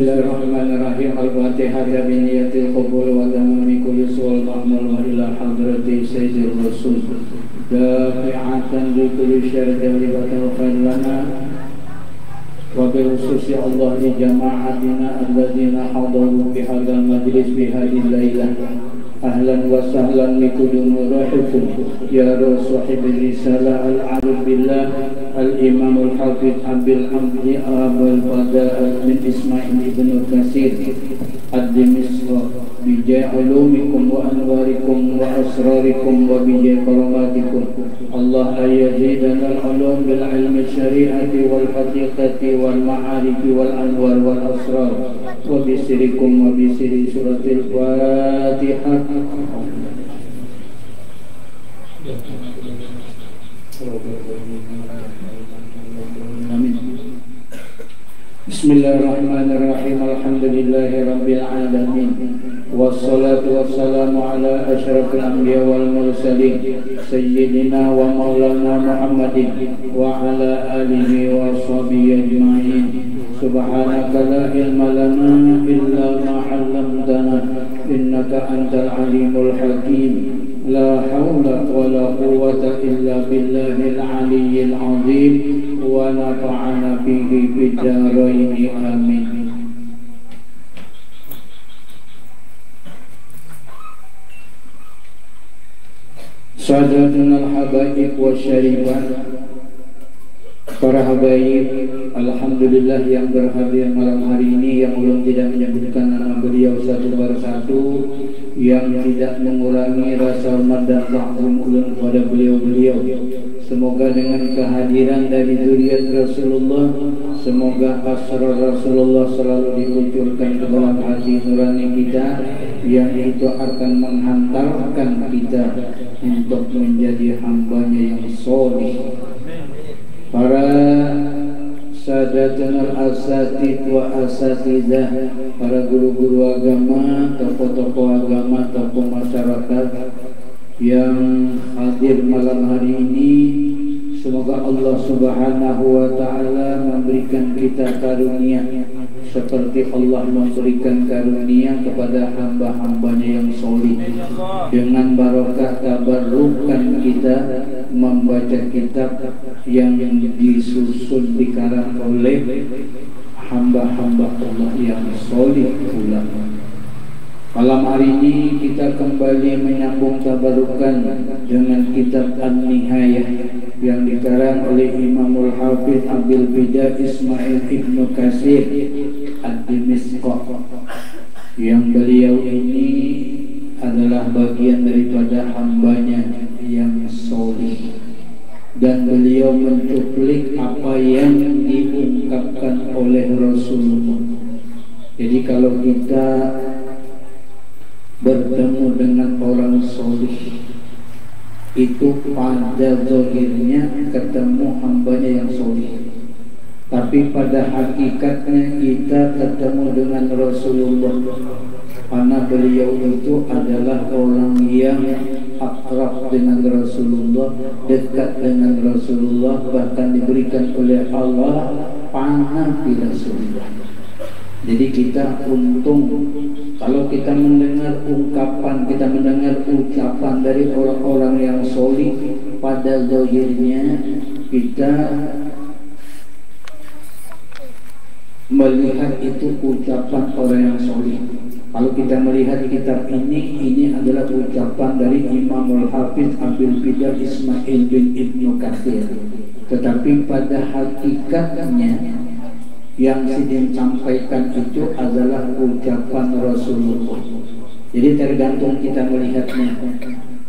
Bismillahirrahmanirrahim. Al-Fatihah biniyatil qabul wa tamami kulli wal ma'mul wa ila hadrati sayyidir rasul dafi'atan li kulli syarrin wa tawfan lana wa bil khususi Allah li jama'atina alladzina hadaru bi hadzal majlis bi hadhihi lailah. Ahlan wa sahlan bikum murahikum ya sahib risalah al-arif billah al-imam al-hafidh Abil Hamdi Abul Fada'al min Ismail ibn Katsir ad-Dimishq bijai ulumikum wa anwarikum wa asrarikum wa bijai karamatikum. Allah yazidana al-ulum bil ilmi syari'ati wal haqiqati wal ma'arifi wal anwar wal asrar wa bisirikum wa bisiri suratil Fatihah. Amin. Bismillahirrahmanirrahim. Alhamdulillahi rabbil alamin. Wassalatu wassalamu ala asyrafil anbiya wal mursalin sayyidina wa maulana Muhammadin wa ala alihi wa sahbihi ajma'in. Subhanaka la ilma lana illa ma 'allamtana innaka antal alimul hakim. La haula wa la quwwata illa billahil aliyyil azim wa nafa'ana bihi bid-dharain amin. Sadatun al-habaib wa syaribat, para habaib, alhamdulillah yang berhadir malam hari ini, yang belum tidak menyebutkan nama beliau satu persatu, yang tidak mengurangi rasa hormat dan ta'zim ulun kepada beliau-beliau. Semoga dengan kehadiran dari zuriat Rasulullah, semoga asrar Rasulullah selalu dimunculkan ke dalam hati nurani kita, yang itu akan menghantarkan kita untuk menjadi hambanya yang soleh. Para sadatun al-asatid wa asatidah, para guru-guru agama, tokoh-tokoh agama, tokoh masyarakat yang hadir malam hari ini, semoga Allah Subhanahu wa ta'ala memberikan kita karunia seperti Allah memberikan karunia kepada hamba-hambanya yang soleh, dengan barokah tabarrukan kita membaca kitab yang disusun dikarang oleh hamba-hamba Allah yang soleh pula. Malam hari ini kita kembali menyambung tabarukan dengan kitab An-Nihayah yang dikarang oleh Imamul Hafidh Abil Bidah Ismail ibn Katsir ad-Dimishq, yang beliau ini adalah bagian daripada hambanya yang soleh, dan beliau mencuplik apa yang diungkapkan oleh Rasulullah. Jadi kalau kita bertemu dengan orang soleh, itu pada zahirnya ketemu hambanya yang soleh, tapi pada hakikatnya kita ketemu dengan Rasulullah, karena beliau itu adalah orang yang akrab dengan Rasulullah, dekat dengan Rasulullah, bahkan diberikan oleh Allah panah di Rasulullah. Jadi kita untung kalau kita mendengar ungkapan, kita mendengar ucapan dari orang-orang yang soleh, pada zahirnya kita melihat itu ucapan orang yang soleh. Kalau kita melihat kitab ini adalah ucapan dari Imamul Hafidh Abil Bidah Ismail bin Ibnu Katsir, tetapi pada hakikatnya yang disampaikan itu adalah ucapan Rasulullah. Jadi tergantung kita melihatnya.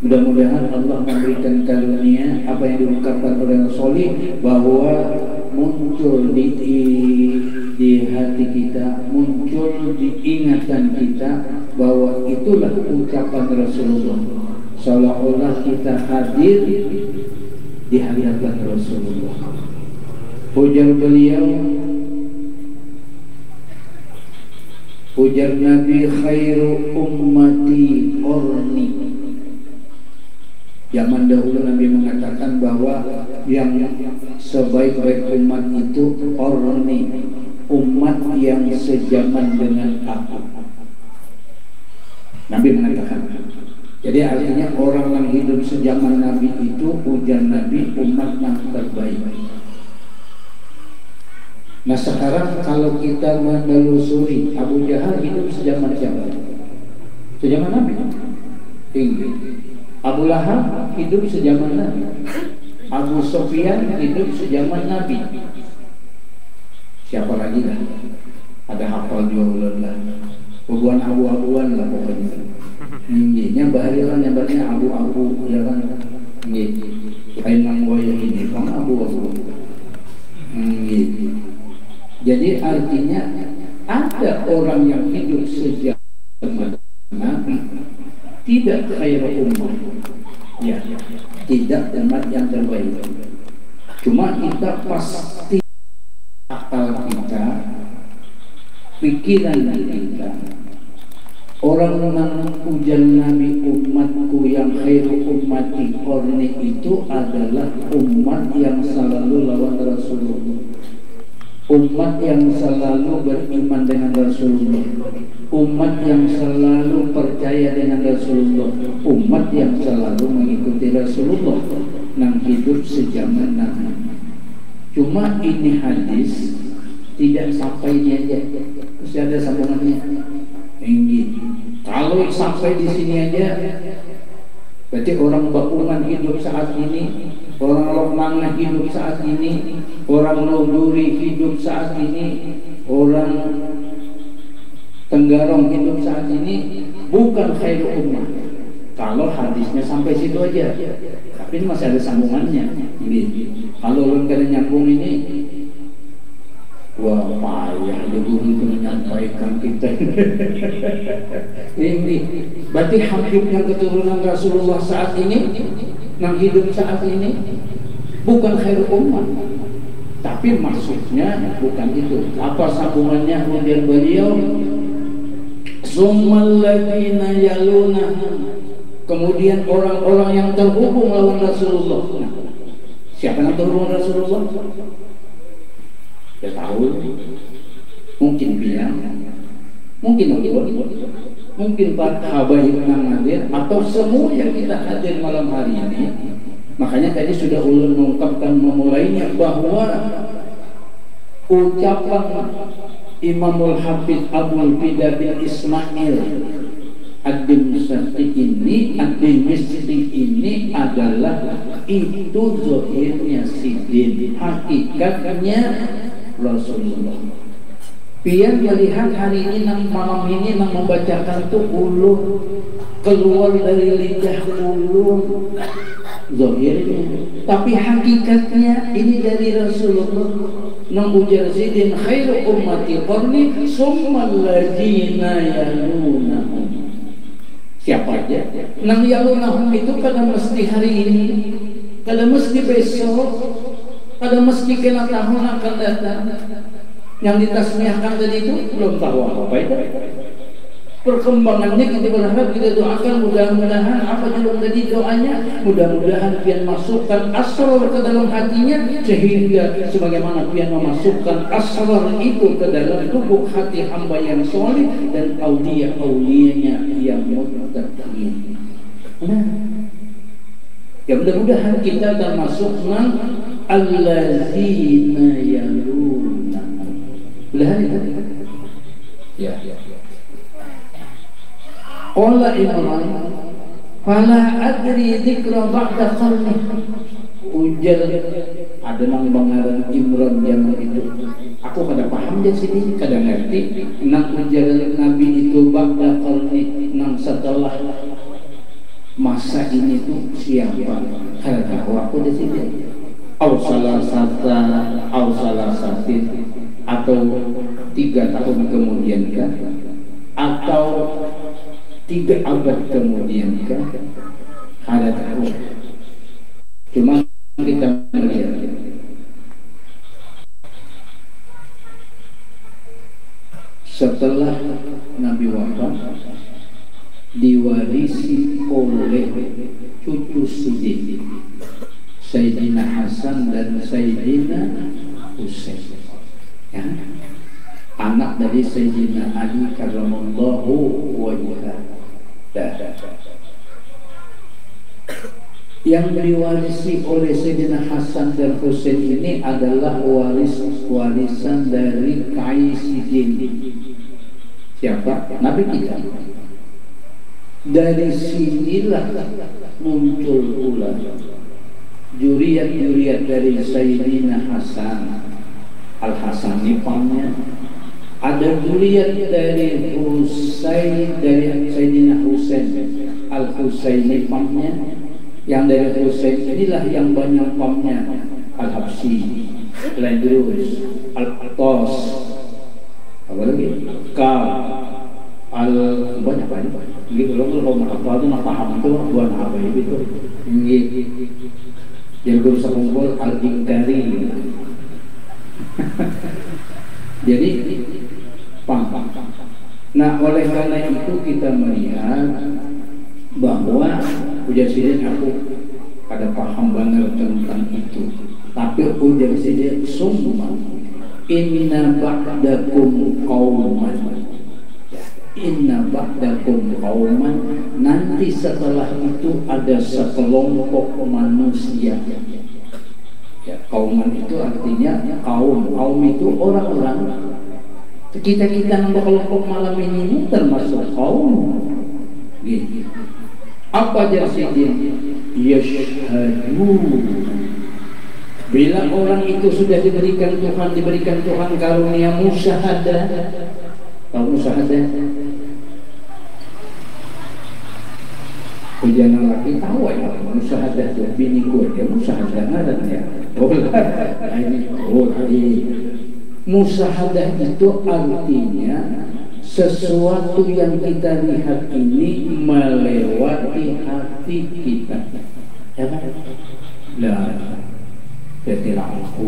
Mudah-mudahan Allah memberikan karunia apa yang diungkapkan oleh Rasulullah, bahwa muncul di hati kita, muncul di ingatan kita, bahwa itulah ucapan Rasulullah, seolah-olah kita hadir di hadapan Rasulullah. Ujar beliau, ujar Nabi, khairu ummati qarni. Zaman dahulu Nabi mengatakan bahwa yang sebaik-baik umat itu qarni, umat yang sejaman dengan aku. Nabi mengatakan. Jadi artinya orang yang hidup sejaman Nabi itu ujar Nabi umat yang terbaik. Nah sekarang kalau kita menelusuri Abu Jahal hidup sejaman siapa? Sejaman Nabi. Tinggi. Abu Lahab hidup sejaman Nabi. Abu Sufyan hidup sejaman Nabi. Siapa lagi lah? Ada hafal jualan lah. Hubungan abu-abuan lah pokoknya. Tingginya bahariran yang banyak abu-abu ya kan. Tinggi. Lain nanggoya ini kan abu-abu. Tinggi. Jadi artinya ada orang yang hidup sejaman Nabi tidak khairul ummah. Ya, tidak umat yang terbaik. Cuma kita pasti akal kita, pikiran kita, orang yang ujar Nabi umatku yang khairu ummati qarni itu adalah umat yang selalu lawan Rasulullah, umat yang selalu beriman dengan Rasulullah, umat yang selalu percaya dengan Rasulullah, umat yang selalu mengikuti Rasulullah yang hidup sejaman Nabi. Cuma ini hadis tidak sampai ini aja, masih ada sambungannya. Tinggi. Kalau sampai di sini aja, berarti orang Bakungan hidup saat ini, orang Lokmanah hidup saat ini, orang Loduri hidup saat ini, orang Tenggarong hidup saat ini, bukan khairul ummah. Kalau hadisnya sampai situ aja, tapi ini masih ada sambungannya. Ini kalau orang kalian nyambung ini, wah payah ya guru itu menyampaikan kita. Ini berarti habibnya keturunan Rasulullah saat ini, yang hidup saat ini, bukan khairul ummah. Tapi maksudnya bukan itu. Apa sambungannya kemudian beliau? Summal ladzina yalunahum. Kemudian orang-orang yang terhubung lawan Rasulullah. Nah, siapa yang terhubung Rasulullah? Ya tahu. Mungkin bilang, mungkin mungkin Pak Habaib yang hadir, atau semua yang kita hadir malam hari ini. Makanya tadi sudah ulun mengungkapkan memulainya bahwa ucapan Imamul Hafidz Abul Fida bin Ismail Ad-Dimsyqi ini adalah itu zahirnya sidin, hakikatnya Rasulullah. Biar melihat hari ini malam ini membacakan tuh ulun keluar dari lidah ulun zahirnya, tapi hakikatnya ini dari Rasulullah. Nang ujar sidin khairu ummati qarni summal ladzina yalunahum. Siapa aja? Nang yalunahum itu kada mesti hari ini, kada mesti besok, kada mesti kena tahun akan datang. Yang ditasmiahkan tadi itu belum tahu apa itu. Perkembangannya kita berharap, kita doakan mudah-mudahan apa yang tadi doanya, mudah-mudahan pian masukkan asrar ke dalam hatinya, sehingga sebagaimana pian memasukkan asrar itu ke dalam tubuh hati hamba yang soleh dan aulia-aulianya yang muttaqin. Nah, ya mudah-mudahan kita termasuk man allazina yaluna. Mudah-mudahan itu. Ya. Qala Imran fala adri dzikra ba'da qarni. Ujar ada nang bangaran Imran zaman itu. Aku kada paham dia sini, kada ngerti. Nang ujar Nabi itu ba'da qarni, nang setelah masa ini tuh siapa? Kada tahu aku di sini. Au salah satin atau 3 tahun kemudian kan? Atau 3 abad kemudian kan? Ada tahu. Cuma kita melihat setelah Nabi wafat diwarisi oleh cucu Siddiq, Sayyidina Hasan dan Sayyidina Husain. Ya. anak dari Sayyidina Ali karramallahu wajhah. Yang diwarisi oleh Sayyidina Hasan dan Husain ini adalah warisan dari Qaisidin. Siapa? Nabi kita. Dari sinilah muncul pula juriat-juriat dari Sayyidina Hasan Al-Hasan Nipamnya, ada juriat dari Husain, dari Sayyidina Husain Al-Husain Nipamnya. Yang dari Husain inilah yang banyak pamnya, Al-Habsyi, Al-Andrus, Al-Atos, apa lagi? Banyak gitu loh. Kalau apa itu nak paham itu buat apa itu ini yang guru sekumpul Al-Iqtari. Jadi paham. Nah, oleh karena itu kita melihat bahwa ujar sidin aku ada paham banget tentang itu, tapi ujar sidin summa inna ba'dakum qauman, inna ba'dakum qauman, nanti setelah itu ada sekelompok manusia. Ya, kauman itu artinya kaum itu orang-orang. Kita nambah kelompok malam ini termasuk kaum. Gitu. Apa jasidin? Yashhadu. Bila orang itu sudah diberikan Tuhan karunia musyahadah. Tahu musyahadah? Ujian laki tahu ya, musyahadah itu bini gue dia musyahadah ada ya. Ini musyahadah itu artinya sesuatu yang kita lihat ini melewati hati kita, ya kan? Lah, jadi aku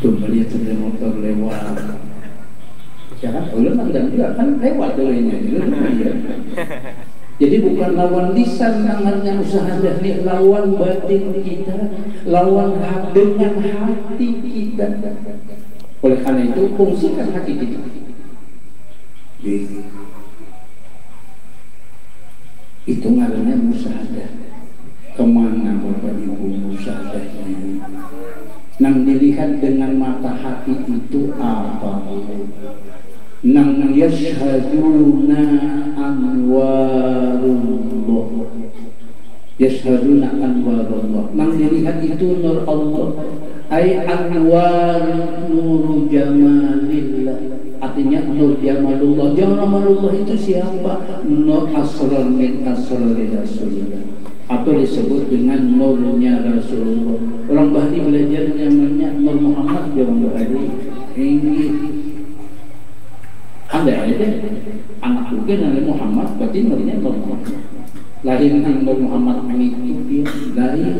tuh melihat sepeda motor lewat, ya kan? Ulang dan juga kan lewat dulunya, Jadi bukan lawan lisan namanya musyahadah, ini lawan batin kita, lawan dengan hati kita. Oleh karena itu fungsikan hati kita. Itu ngarannya musyahadah. Kemana Bapak Ibu musyahadahnya? Nang dilihat dengan mata hati itu apa? Nang yashhaduna anwarullah, yashhaduna anwarullah, nang dilihat itu nur Allah, ay anwar nur jamalillah, artinya nur jamalullah. Jamalullah itu siapa? Nur asrar min asrar Rasulullah, atau disebut dengan nurnya Rasulullah. Orang Bahri belajar namanya Nur Muhammad, orang Bahri ini ada aja anak juga namanya Muhammad, berarti nurnya Nur Muhammad. Lahir Nur Muhammad mengikuti lahir.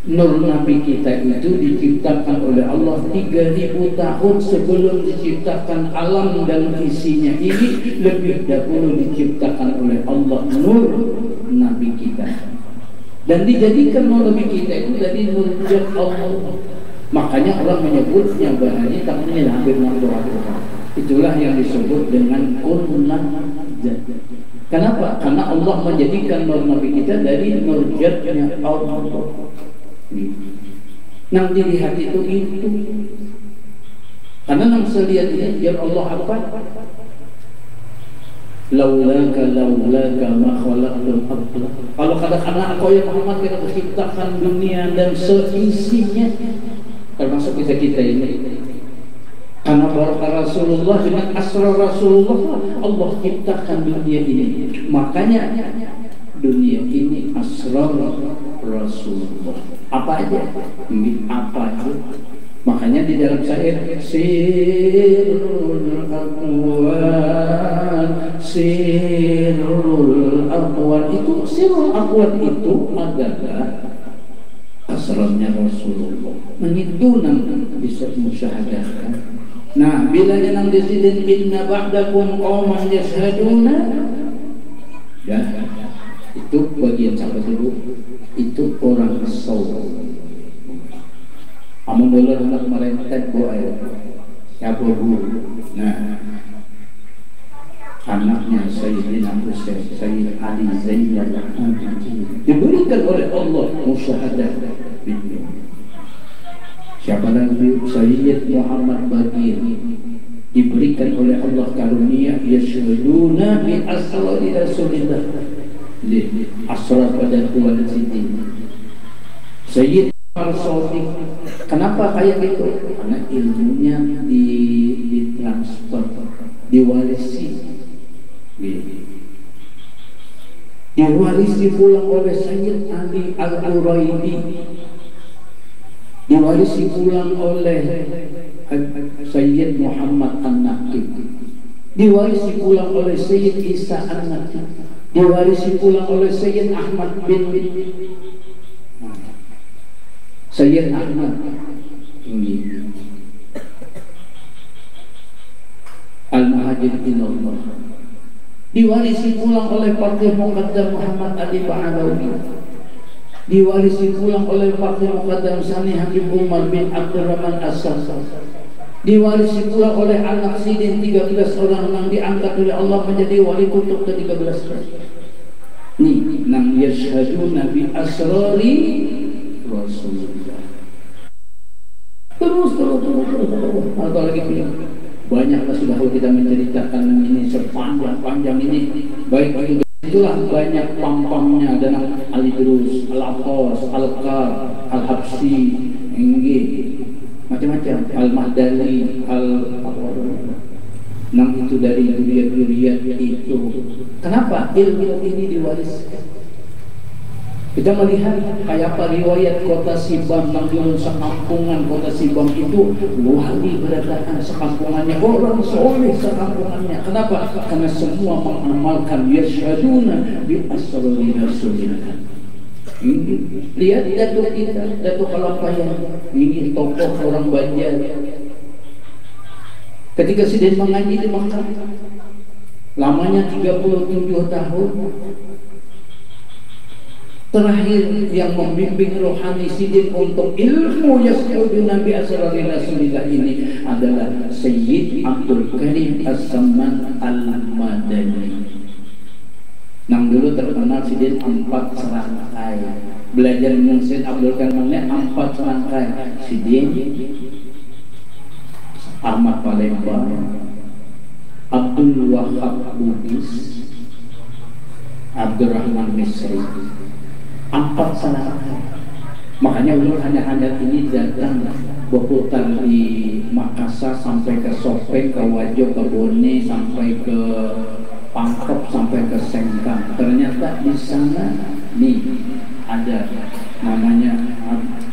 Nur Nabi kita itu diciptakan oleh Allah 3000 tahun sebelum diciptakan alam dan isinya ini, lebih dahulu diciptakan oleh Allah Nur Nabi kita, dan dijadikan Nur Nabi kita itu dari nurnya Allah. Makanya orang menyebutnya bahari taknya hampir 600. Itulah yang disebut dengan kunnah jad. Kenapa? Karena Allah menjadikan nur Nabi kita dari nur jadnya Allah. Nang dilihat itu. Karena nang selihat ini biar Allah apa? Laulaka ma khalaqtul arda. Kalau katakanlah engkau ya Muhammad kita menciptakan dunia dan seisinya, termasuk kita ini. Karena barakah Rasulullah dengan asrar Rasulullah Allah ciptakan dunia ini. Makanya dunia ini asrar Rasulullah. Apa aja? Apa aja? Makanya di dalam syair sirrul aqwal itu sirrul aqwal itu adalah asrarnya Rasulullah. Itu yang bisa musyahadahkan. Nah, bila yang disebut inna ba'dakum qauman yashhaduna, ya, itu bagian siapa dulu? Itu orang Saud. amun dulu hendak merentet boy siapa guru. Nah, anaknya Sayyidina Husain, Sayyid Ali Zainal Abidin diberikan oleh Allah musyahadah bid'ah. Siapa lagi? Sayyid Muhammad Baqir diberikan oleh Allah karunia yashhaduna bi asrari Rasulillah, li asrar pada Tuhan Siti. Sayyid Al-Sawdi, kenapa kayak gitu? Karena ilmunya ditransfer, diwarisi, diwarisi pulang oleh Sayyid Ali Al-Quraidi, diwarisi pulang oleh Sayyid Muhammad An-Naqib, diwarisi pulang oleh Sayyid Isa An-Naqib, diwarisi pulang oleh Sayyid Ahmad bin Sayyid Ahmad ini Al-Muhajir Ilallah, diwarisi pulang oleh Faqih Muqaddam Muhammad Ali Ba'alawi, diwarisi pulang oleh Faqih Muqaddam Sani Habib Umar bin Abdurrahman As-Sas, diwarisi pula oleh anak Sidin 13 orang yang diangkat oleh Allah menjadi wali kutub ke-13. Nih, nang yashhaduna bi asrari Rasulullah. Terus. Atau lagi banyaklah sudah kalau kita menceritakan ini sepanjang ini. Baik itulah banyak pam-pamnya dan Al-Idrus, Al-Abbas, Al-Qar, Al-Habsyi, macam-macam, Al-Mahdali, Nam itu dari duriat itu. Kenapa ilmu ini diwariskan? Kita melihat kayak apa riwayat kota Sibam, yang dulu sekampungan kota Sibam itu wali berdatangan sekampungannya, orang soleh sekampungannya. Kenapa? Karena semua mengamalkan yashhaduna bi asrari Rasulillah. Lihat datuk kita, Datuk Kalapayan, ini tokoh orang Banjar. Ketika Sidin mengaji di Makkah, lamanya 37 tahun. Terakhir yang membimbing rohani Sidin untuk ilmu yashhaduna bi asrari Rasulillah ini adalah Sayyid Abdul Karim As-Samman Al-Madani. Nang dulu terkenal Sidin 4 serangkai. Belajar dengan Sayyid Abdul Karim 4 serangkai. Sidin Ahmad Palembang, Abdul Wahab Bugis, Abdurrahman Misri, 4 serangkai. Makanya ulun hanya ini datang berputar di Makassar sampai ke Sopeng, ke Wajo, ke Bone, sampai ke Pangkep, sampai ke Sengkang. Ternyata di sana nih ada namanya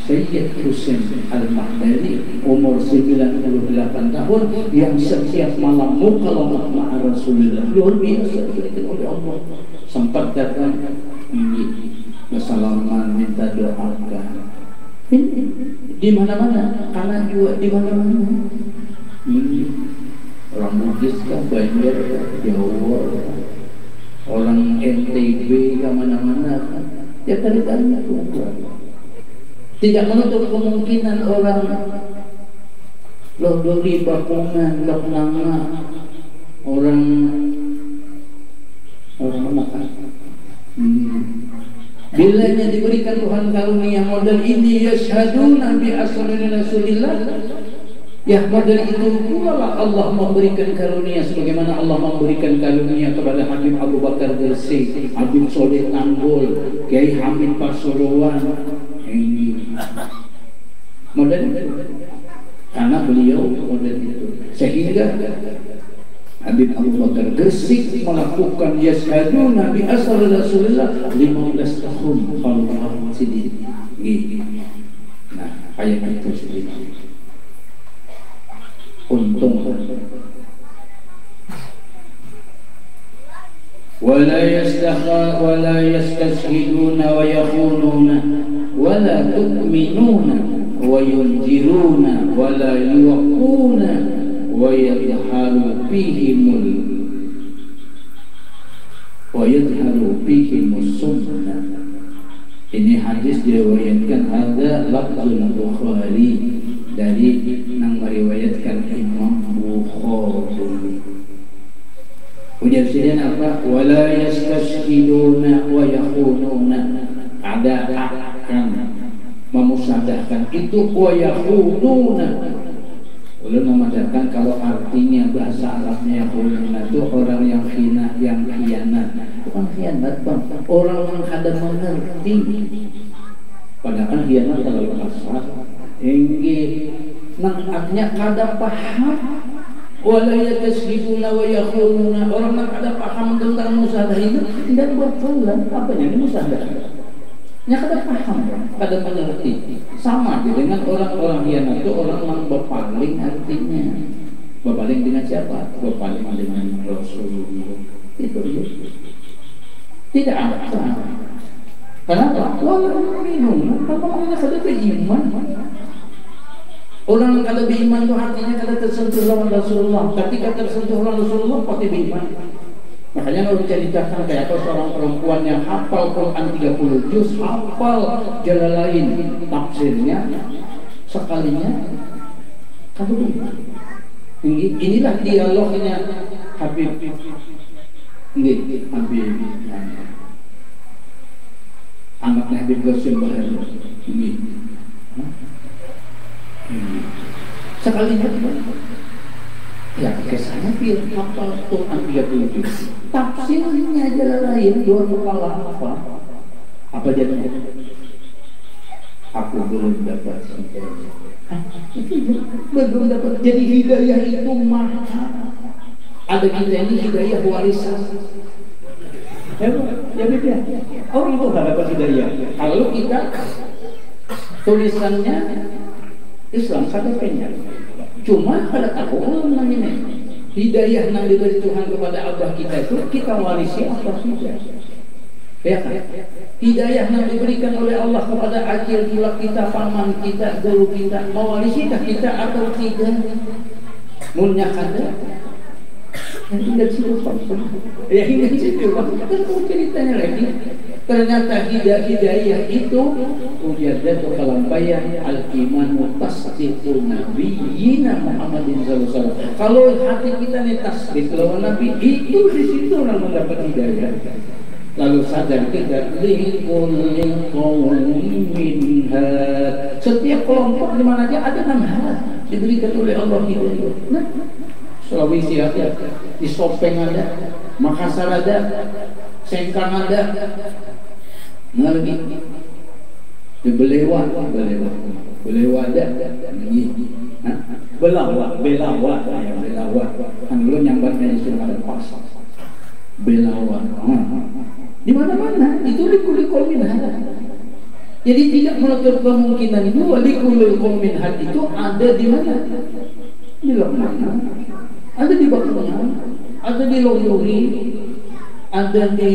Sayyid Husain Al-Mahdani, umur 98 tahun, yang setiap malam mukalamah ma'a Rasulullah. Luar biasa diberikan oleh Allah. Sempat datang ini bersalaman, minta doakan. Di mana-mana, kanan juga di mana-mana. Ini orang Bugis kan, Banjar, Jawa, orang NTB ke mana-mana kan. Ya tadi-tadi tidak menutup kemungkinan orang Lodori, Bakungan, Loknanga, orang mana kan. Bila yang diberikan Tuhan karunia model ini yashhaduna bi asrari Rasulillah, ya model itu pula lah Allah memberikan karunia sebagaimana Allah memberikan karunia kepada Habib Abu Bakar Gresik, Habib Soleh Tanggul, Kiai Hamid Pasuruan. Ini model itu karena beliau model itu, sehingga Habib Abu Bakar Gresik melakukan yashhaduna bi asrari Rasulillah 15 tahun kalau Sidin. Nah, kayak itu Sidin. Untung wala yastashhiduna wa yakhununa wala tu'minuna wa yunjiruna wala yuquna wa yadharu fihimus sunnah. Ini hadis diriwayatkan ada lafzul Bukhari dari yang meriwayatkan Imam Bukhari. Ujar sini apa? Wala yastashhiduna wa yakhununa. Ada akan memusnahkan itu wa yakhununa. Ulun memadakan kalau artinya bahasa Arabnya yakhununa itu orang yang khina, yang khianat. Bukan khianat bang, orang yang kada mengerti. Padahal khianat terlalu kasar. Enggih, nang artinya kada paham. Wala yastashhiduna wa yakhununa. Orang yang kada paham tentang musyahadah itu tidak berkelan. Apanya ini musyahadah? Nya kada paham, kada mengerti. Sama dengan orang-orang khianat itu orang yang berpaling artinya. Berpaling dengan siapa? Berpaling dengan Rasulullah. Itu dia. Tidak apa. Kenapa? Walau minum. Apa maknanya kada beriman? Orang yang kada beriman itu artinya kada tersentuh lawan Rasulullah. Ketika tersentuh lawan Rasulullah pasti beriman. Makanya kalau ceritakan kayak apa seorang perempuan yang hafal Quran 30 juz, hafal Jalalain tafsirnya sekalinya kada beriman. Inilah dialognya Habib. Nggih, Habib. Anaknya Habib Qasim Bahar. Nggih. Sekalinya ya kesannya biar hafal Quran 30 tafsirnya aja lain luar kepala apa jadinya? Aku belum dapat hidayah. Belum dapat. Jadi hidayah itu mahal. Ada kita ini hidayah warisan. Ya beda. Orang itu tidak dapat hidayah. Kalau kita tulisannya Islam kada penyat. Cuma kada tahu orang ini hidayah yang diberi Tuhan kepada abah kita itu kita warisi atau tidak? Ya kan? Hidayah yang diberikan oleh Allah kepada akil pula kita, paman kita, guru kita, mewarisikah kita atau tidak? Mulnya kada? Yang tinggal situ ya hingga situ kan ceritanya lagi. Ternyata hidayah itu ujadatu kalampayan al-iman tasdiqun nabiyina Muhammadin sallallahu alaihi wasallam. Kalau hati kita nih tasdiq lawan Nabi, itu di situ orang mendapat hidayah. Lalu sadar kita likulli qaumin had. Setiap kelompok di mana aja ada nama diberikan oleh Allah hidayah. Nah, Sulawesi ada, di Sopeng ada, Makassar ada, Sengkang ada. Nah lagi di Belewa ada, Belawa, kan dulu nyambatnya istilah ada pas, Belawa, di mana-mana itu likul minhad. Jadi tidak menutup kemungkinan itu likul minhad itu ada di mana? Di mana? Ada di Bakungan, ada di Loyori, ada di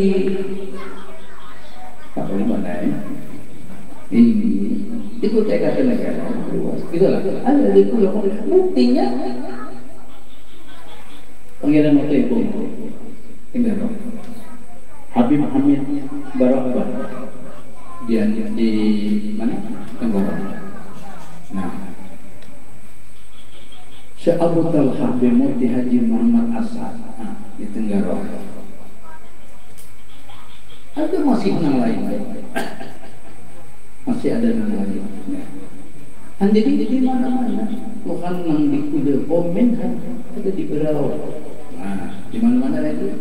apa mana ya? Itu TKP negara luas. Itulah ada di Pulau. Buktinya Pangeran Moteko tinggal Habib Hamid Barakah dia di mana? Tenggara. Nah, Syekh Abu Talha bin Mufti Haji Muhammad Asad di Tenggara. Ada masih yang lain, masih ada yang lain. Jadi di mana-mana, bukan yang di Kuda Komen, ada di Berau. Nah, di mana-mana lagi.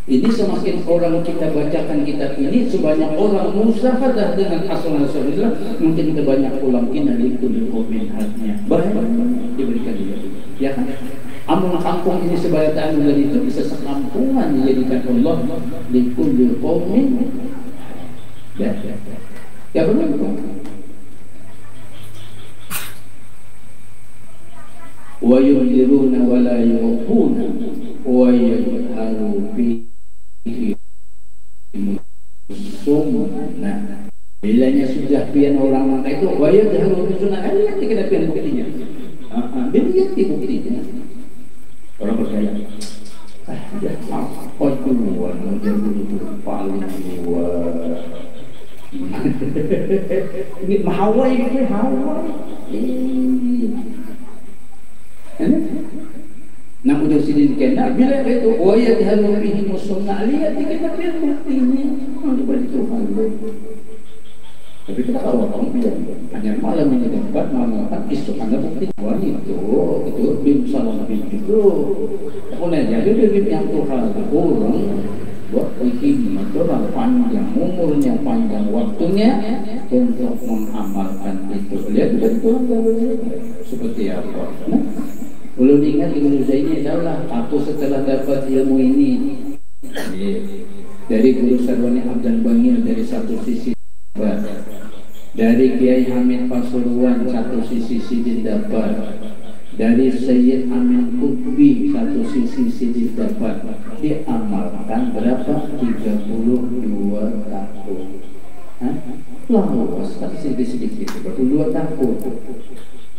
Ini semakin orang kita bacakan kitab ini, sebanyak orang musyahadah dengan asal-asal Islam, mungkin kita banyak ulang ini di Kuda Komen hatnya. Banyak diberikan dia, ya kan? Amun kampung ini sebanyak anugerah itu bisa sekampungan dijadikan Allah di kulli qaumin. Ya benar itu. Wa yunziruna wa la yuquna wa yadharu fihi sunnah. Bilanya sudah pian orang maka itu wa yadharu sunnah. Lihat kita pian buktinya. Lihat buktinya. Orang percaya Ya apa duluan aja dulu paling duluan. Ini Hawa ini Hawa. Namun dari sini kena bila itu waya dihalubihi musuhna lihat kita lihat buktinya untuk Tuhan. Tapi kita kalau orang bilang hanya malam ini tempat malam isu anda bukti wah itu bin salam bin itu. Aku nanya dia yang Tuhan orang buat hikmah orang panjang umurnya panjang waktunya untuk mengamalkan itu. Lihat Tuhan seperti apa. Nah, belum ingat Ibnu Zaini adalah aku setelah dapat ilmu ini dari Guru Sarwani Abdan Bangil dari satu sisi dapat, dari Kiai Hamid Pasuruan satu sisi dapat, dari Sayyid Amin Qutbi satu sisi dapat, diamalkan berapa? 32 tahun. Lalu sedikit 32 tahun.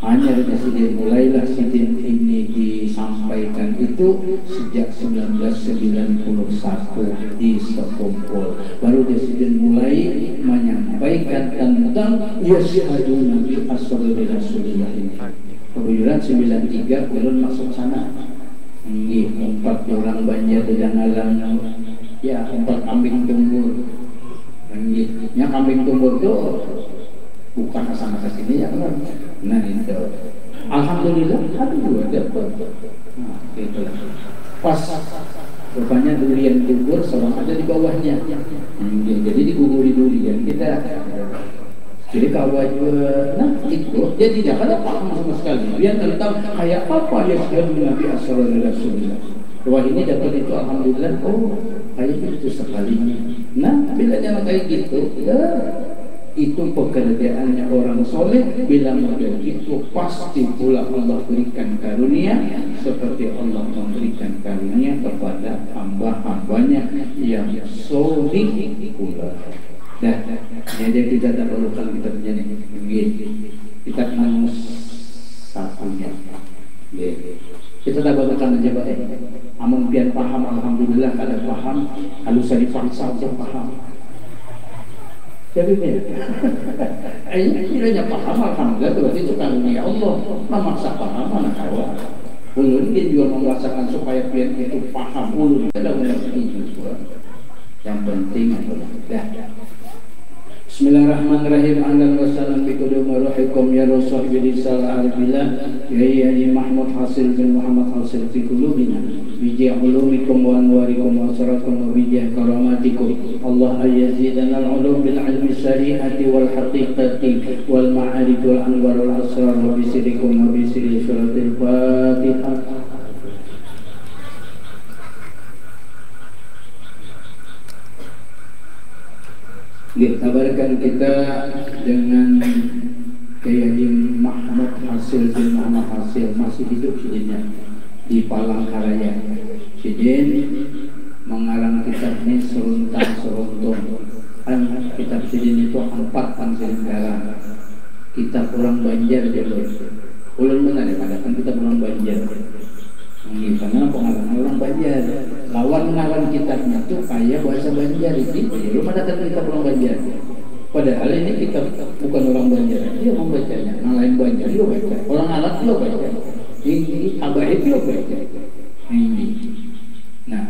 Hanya dari Sidin mulailah Sidin ini disampaikan itu sejak 1991 di Sekumpul. Baru dari Sidin mulai menyampaikan tentang Yashhadu Nabi As-Sallallahu Rasulullah ini. Kebetulan 93 belum masuk sana. Ini 4 orang Banjar dan alam, ya 4 kambing tumbur. Yang kambing tumbur itu bukan kesana kesini ya kan. Nah itu alhamdulillah ada 2 dapat. Nah itulah pas rupanya durian gugur seorang ada di bawahnya. Jadi diguguri durian kita. Jadi kawan nah itu dia tidak ada paham sama sekali. Dia tentang kayak apa ya Nabi As-Sallallahu Rasulullah. Wah ini dapat itu alhamdulillah. Oh kayak itu sekali. Nah bila jangan kayak gitu ya itu pekerjaannya orang soleh. Bila model itu pasti pula Allah berikan karunia seperti Allah memberikan karunia kepada hamba-hambanya yang soleh pula. Dah, jadi kita tak perlukan kita punya nih, kita kenal satunya. Kita tak perlukan aja pak. Amun biar paham alhamdulillah kada paham, kalau saya dipaksa aja paham. Jadi ini kiranya paham alhamdulillah berarti itu karunia Allah. Memaksa paham mana kawan. Ulun dia juga membahasakan supaya biar itu paham. Ulun tidak mengerti juga. Yang penting adalah Bismillahirrahmanirrahim. Ahlan wa sahlan bi qudum ruhikum ya rasul bi risalah al-billah ya Mahmud Hasil bin Muhammad Hasil fi qulubina bi ulumikum wa anwarikum wa asrarikum wa bi karamatikum. Allah yazidana al-ulum bil ilmi syari'ati wal haqiqati wal ma'arif wal anwar wal asrar wa bi sirrikum wa bi sirri suratil Fatihah. Dikabarkan kita dengan Kiai Mahmud Hasil bin Muhammad Hasil masih hidup sidinnya di Palangkaraya. Sidin mengarang kitab ini seruntang seruntung. Kan kitab sidin itu 4 kan sidin garang. Kitab orang Banjar dulu. Ulun benar ya kan kitab orang Banjar. Ini karena pengarang orang Banjar. Lawan kitabnya itu kayak bahasa Banjar itu. Belum ada kitab orang Banjar. Padahal ini kitab bukan orang Banjar. Dia membacanya. Yang lain Banjar dia baca. Orang Arab dia baca. Ini Abaid dia baca. Ini. Nah,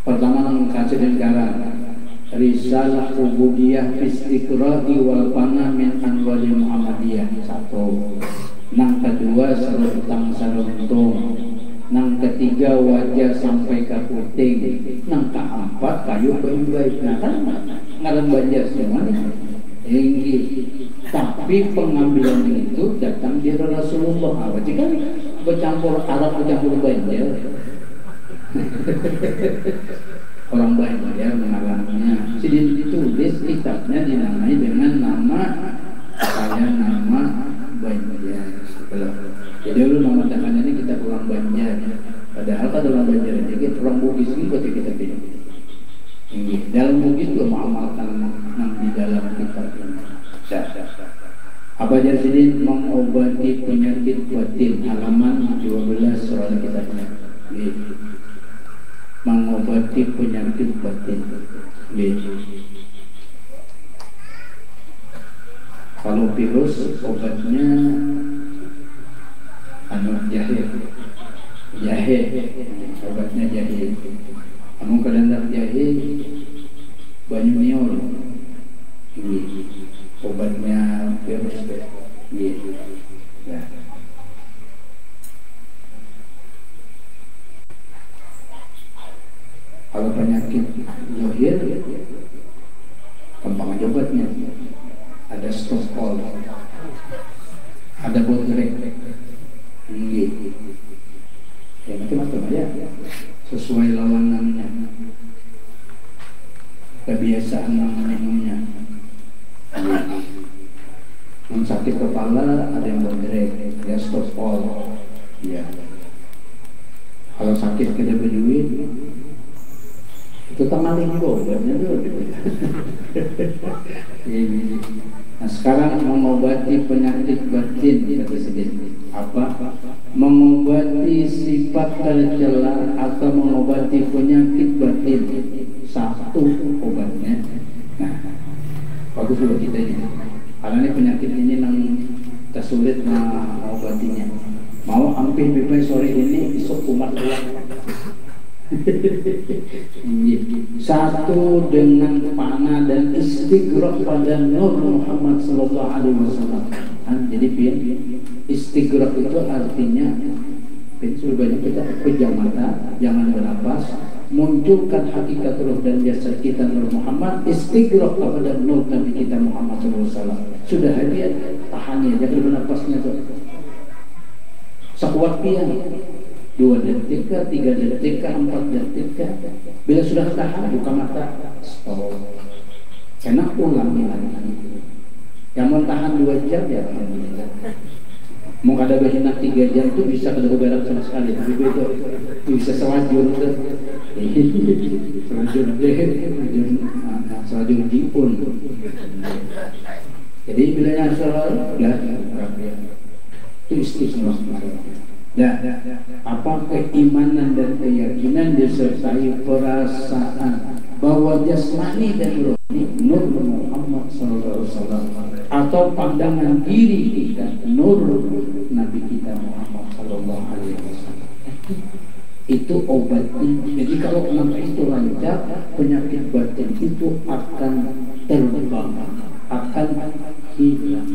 pertama mengkaji dan garang Risalah Ubudiyah Istiqra'i wal Fana min Anwali Muhammadiyah. 1. Nang kedua seruntang seruntung. Nang ketiga wajah sampai ke puting. Nang keempat kayu baik-baik. Nah kan ngaran Banjar semua nih. Tinggi. Tapi pengambilan itu datang dari Rasulullah. Apa jika bercampur Arab bercampur Banjar? Orang Banjar mengarangnya. Jadi ditulis kitabnya dinamai dengan nama saya nama Banjar. Jadi dulu nama dakannya ini kita orang Banjar. Padahal kan orang Banjar jadi orang Bugis ini buat kita pilih. Dalam Bugis juga mengamalkan di dalam kitab ini. Apa jadi sini mengobati penyakit batin halaman 12 soal kitabnya. Mengobati penyakit batin. Kalau virus obatnya jahe, obatnya jahe. Kamu kelendak jahe, banyu niol, obatnya virus. Ya. Kalau penyakit zahir, gampang aja obatnya. Ada stopol, ada bodrek, ya macam-macam ya, sesuai lawan namanya, kebiasaan minumnya. Yang sakit kepala ada yang bodrek, ada stopol, ya. Kalau sakit kita berduit, itu tamaling obatnya dulu. Nah sekarang mengobati penyakit batin kata sedih. Apa? Mengobati sifat tercela atau mengobati penyakit batin. Satu obatnya. Nah, bagus buat kita ini. Karena ini penyakit ini yang tersulit mengobatinya. Mau hampir sampai sore ini isuk umat ulang. Satu dengan panah dan istighraq pada Nur Muhammad sallallahu alaihi wasallam. Jadi istighraq itu artinya sudah banyak kita pejam mata, jangan bernapas, munculkan hakikat roh dan jasad kita Nur Muhammad, istighraq kepada Nur Nabi kita Muhammad sallallahu alaihi wasallam. Sudah hadir, tahannya, jangan bernapasnya tuh. Sekuat pian. 2 detik, 3 detik, 4 detik. Bila sudah tahan, buka mata, stop. Enak ulangi lagi. Yang mau tahan 2 jam ya alhamdulillah. Mau ada bahina 3 jam tuh bisa kedua-dua sama sekali. Tapi itu bisa selajur tuh. Selajur jipun. Jadi bilanya selalu itu istiqomah. Dan apa keimanan dan keyakinan disertai perasaan bahwa jasmani dan rohani Nur Muhammad SAW atau pandangan diri kita Nur Nabi kita Muhammad SAW itu obatnya. Jadi kalau kenapa itu lancar, penyakit batin itu akan terbang, akan hilang.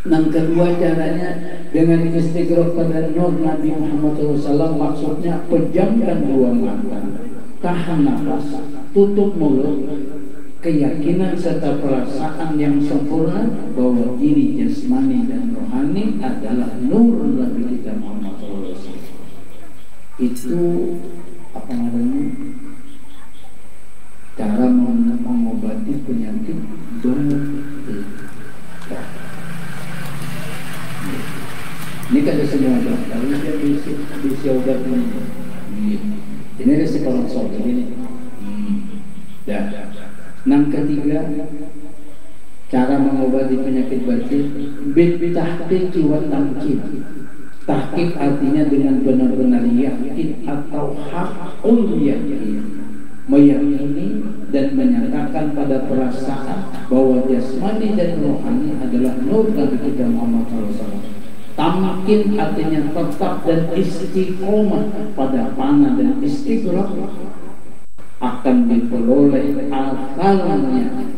Yang kedua caranya dengan istighraq pada Nur Nabi Muhammad SAW, maksudnya pejamkan 2 mata, tahan nafas, tutup mulut, keyakinan serta perasaan yang sempurna bahwa diri jasmani dan rohani adalah Nur Nabi kita Muhammad SAW. Itu apa namanya? Cara mengobati penyakit batin. Ini kan ada semua orang, kalau dia bisa obat ini. Ini ada sekolah soal ini. Dan yang ketiga, cara mengobati penyakit batin, bitahqiq wa tamkin. Tahqiq artinya dengan benar-benar yakin atau hakul yakin, meyakini dan menyatakan pada perasaan bahwa jasmani dan rohani adalah Nur Nabi kita Muhammad SAW. Tamkin artinya tetap dan istiqomah pada panah dan istighraq akan diperoleh akalnya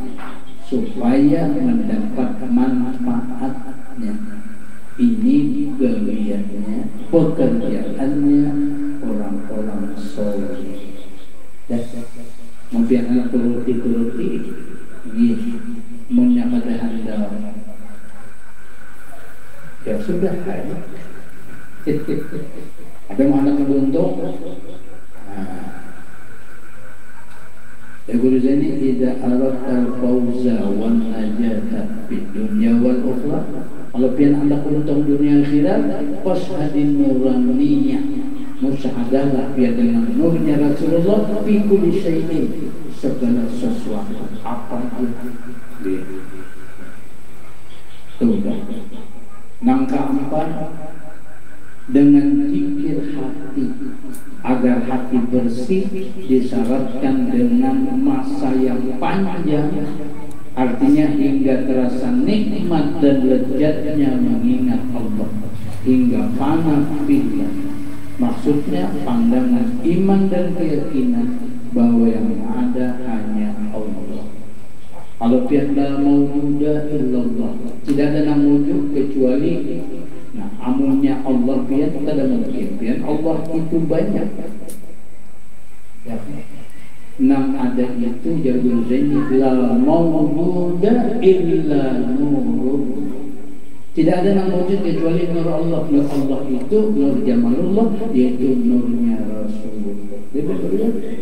supaya mendapat manfaatnya. Ini geliatnya, pekerjaannya orang-orang soleh. Mungkin anak turuti menyakada handal. Ya sudah, ada mau anak beruntung. Ya guru ini tidak alat al-fawza wan najata di dunia wal ukhra. Kalau pian anda beruntung dunia akhirat, fashhadin nuraniyah, musyahadalah biar dengan nurnya Rasulullah fi kulli syai'in, segala sesuatu apa itu. Tuh. Nangka 4 apa? Dengan zikir hati, agar hati bersih, disyaratkan dengan masa yang panjang, artinya hingga terasa nikmat dan lezatnya mengingat Allah, hingga fana billah. Maksudnya pandangan iman dan keyakinan bahwa yang ada hanya Allah. Kalau tiada mawjuda illallah, tidak ada yang wujud kecuali amunnya Allah, pian tidak mungkin. Pian Allah itu banyak. Ya. Nam ada itu Jabir Zaini, la mawjuda illa nurul. Tidak ada yang wujud kecuali nur Allah. Nur Allah itu nur Jamalullah, yaitu nurnya Rasulullah.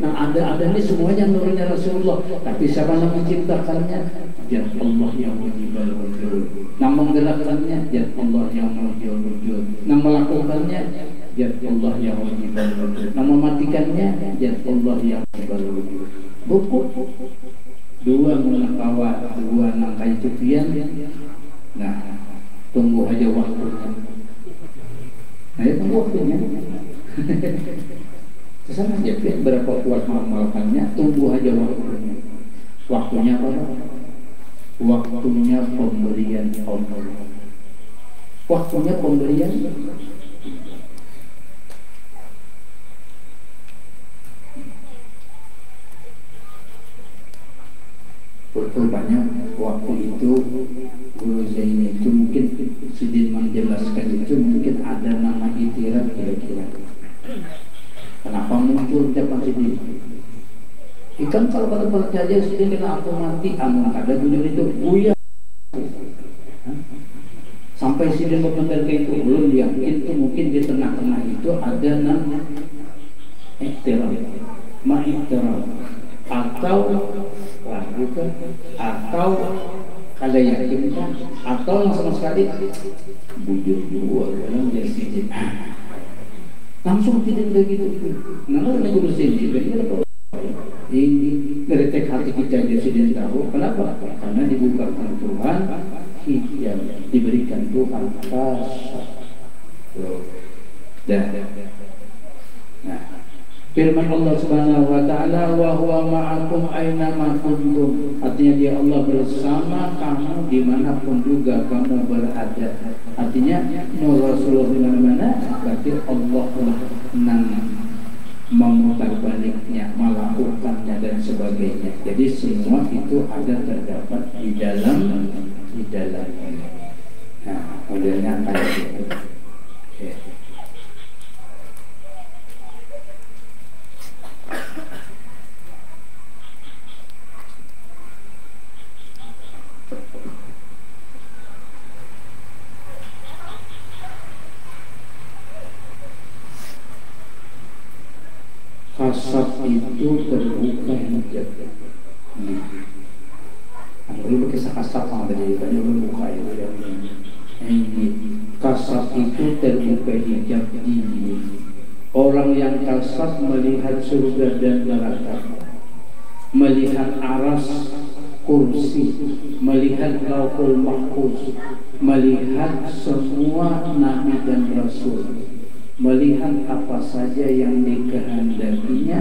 Nah ada ini semuanya nurnya Rasulullah. Tapi siapa yang menciptakannya? Ya Allah yang wujud. Yang menggerakkannya? Ya Allah yang wujud. Yang melakukannya? Ya Allah yang wujud. Yang mematikannya? Ya Allah yang wujud. Buku dua menakawa, dua nangkai cupian. Nah, tunggu aja waktunya. Nah, ya tunggu waktunya. Kesana aja, berapa kuat mengamalkannya, tunggu aja waktunya. Waktunya apa? Waktunya pemberian Allah. Waktunya pemberian. Betul banyak waktu itu Guru Zaini itu mungkin Sidin menjelaskan itu mungkin ada nama itirat kira-kira. Kenapa muncul ucapan Sidin? Ikan kalau pada saja Sidin kena aku mati, amun ada bujur itu buya. Sampai Sidin berpendapat itu belum yakin itu mungkin di tengah-tengah itu ada nama itirat, ma'itirat atau bukan, atau kada yakin kan, atau sama sekali bujur dua dalam jadi langsung tidak begitu. Nah, Guru Zaini ini ngeretek hati kita jadi tidak tahu kenapa? Karena dibukakan Tuhan, hijab diberikan Tuhan kasar. Nah, firman Allah Subhanahu wa taala, wa huwa ma'akum aina ma kuntum. Artinya dia Allah bersama kamu dimanapun juga kamu berada. Artinya nur Rasulullah di mana-mana, berarti Allah nang memutar baliknya, melakukannya dan sebagainya. Jadi semua itu ada terdapat di dalam ini. Nah, modelnya kayak gitu. Okay. Kasab itu terbuka hijab. Lalu pakai kasab sama tadi, kan belum buka itu ya. Ini kasab itu terbuka hijab ini. Orang yang kasab melihat surga dan neraka, melihat aras kursi, melihat lauhul mahfuz, melihat semua nabi dan rasul, melihat apa saja yang dikehendakinya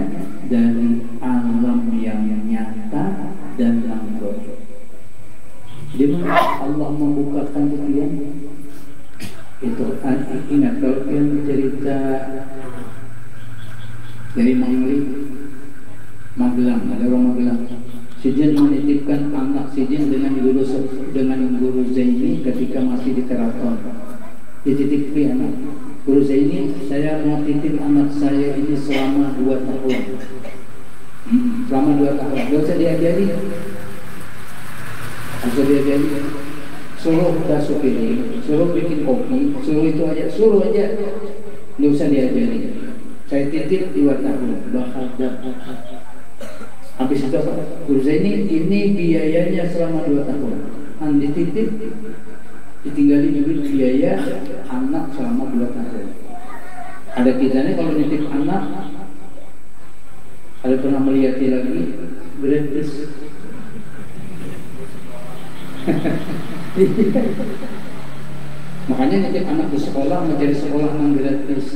dari alam yang nyata dan yang gaib. Di mana Allah membukakan kalian itu. Ingat kalau kalian cerita dari Magelang, ada orang Magelang. Sidin menitipkan anak Sidin dengan Guru Zaini ketika masih di keraton. Dititipi anak Guru Zaini, saya mau titip anak saya ini selama 2 tahun. Selama 2 tahun. Gak usah diajari. Suruh basuh piring, suruh bikin kopi, suruh itu aja, suruh aja. Gak usah diajari. Saya titip 2 tahun. Habis itu apa? Guru Zaini, ini biayanya selama 2 tahun. Dititip, ditinggali juga biaya anak selama 2 tahun. Ada kisahnya kalau nitip anak, ada pernah melihat lagi gratis. Makanya nitip anak di sekolah mencari sekolah yang gratis.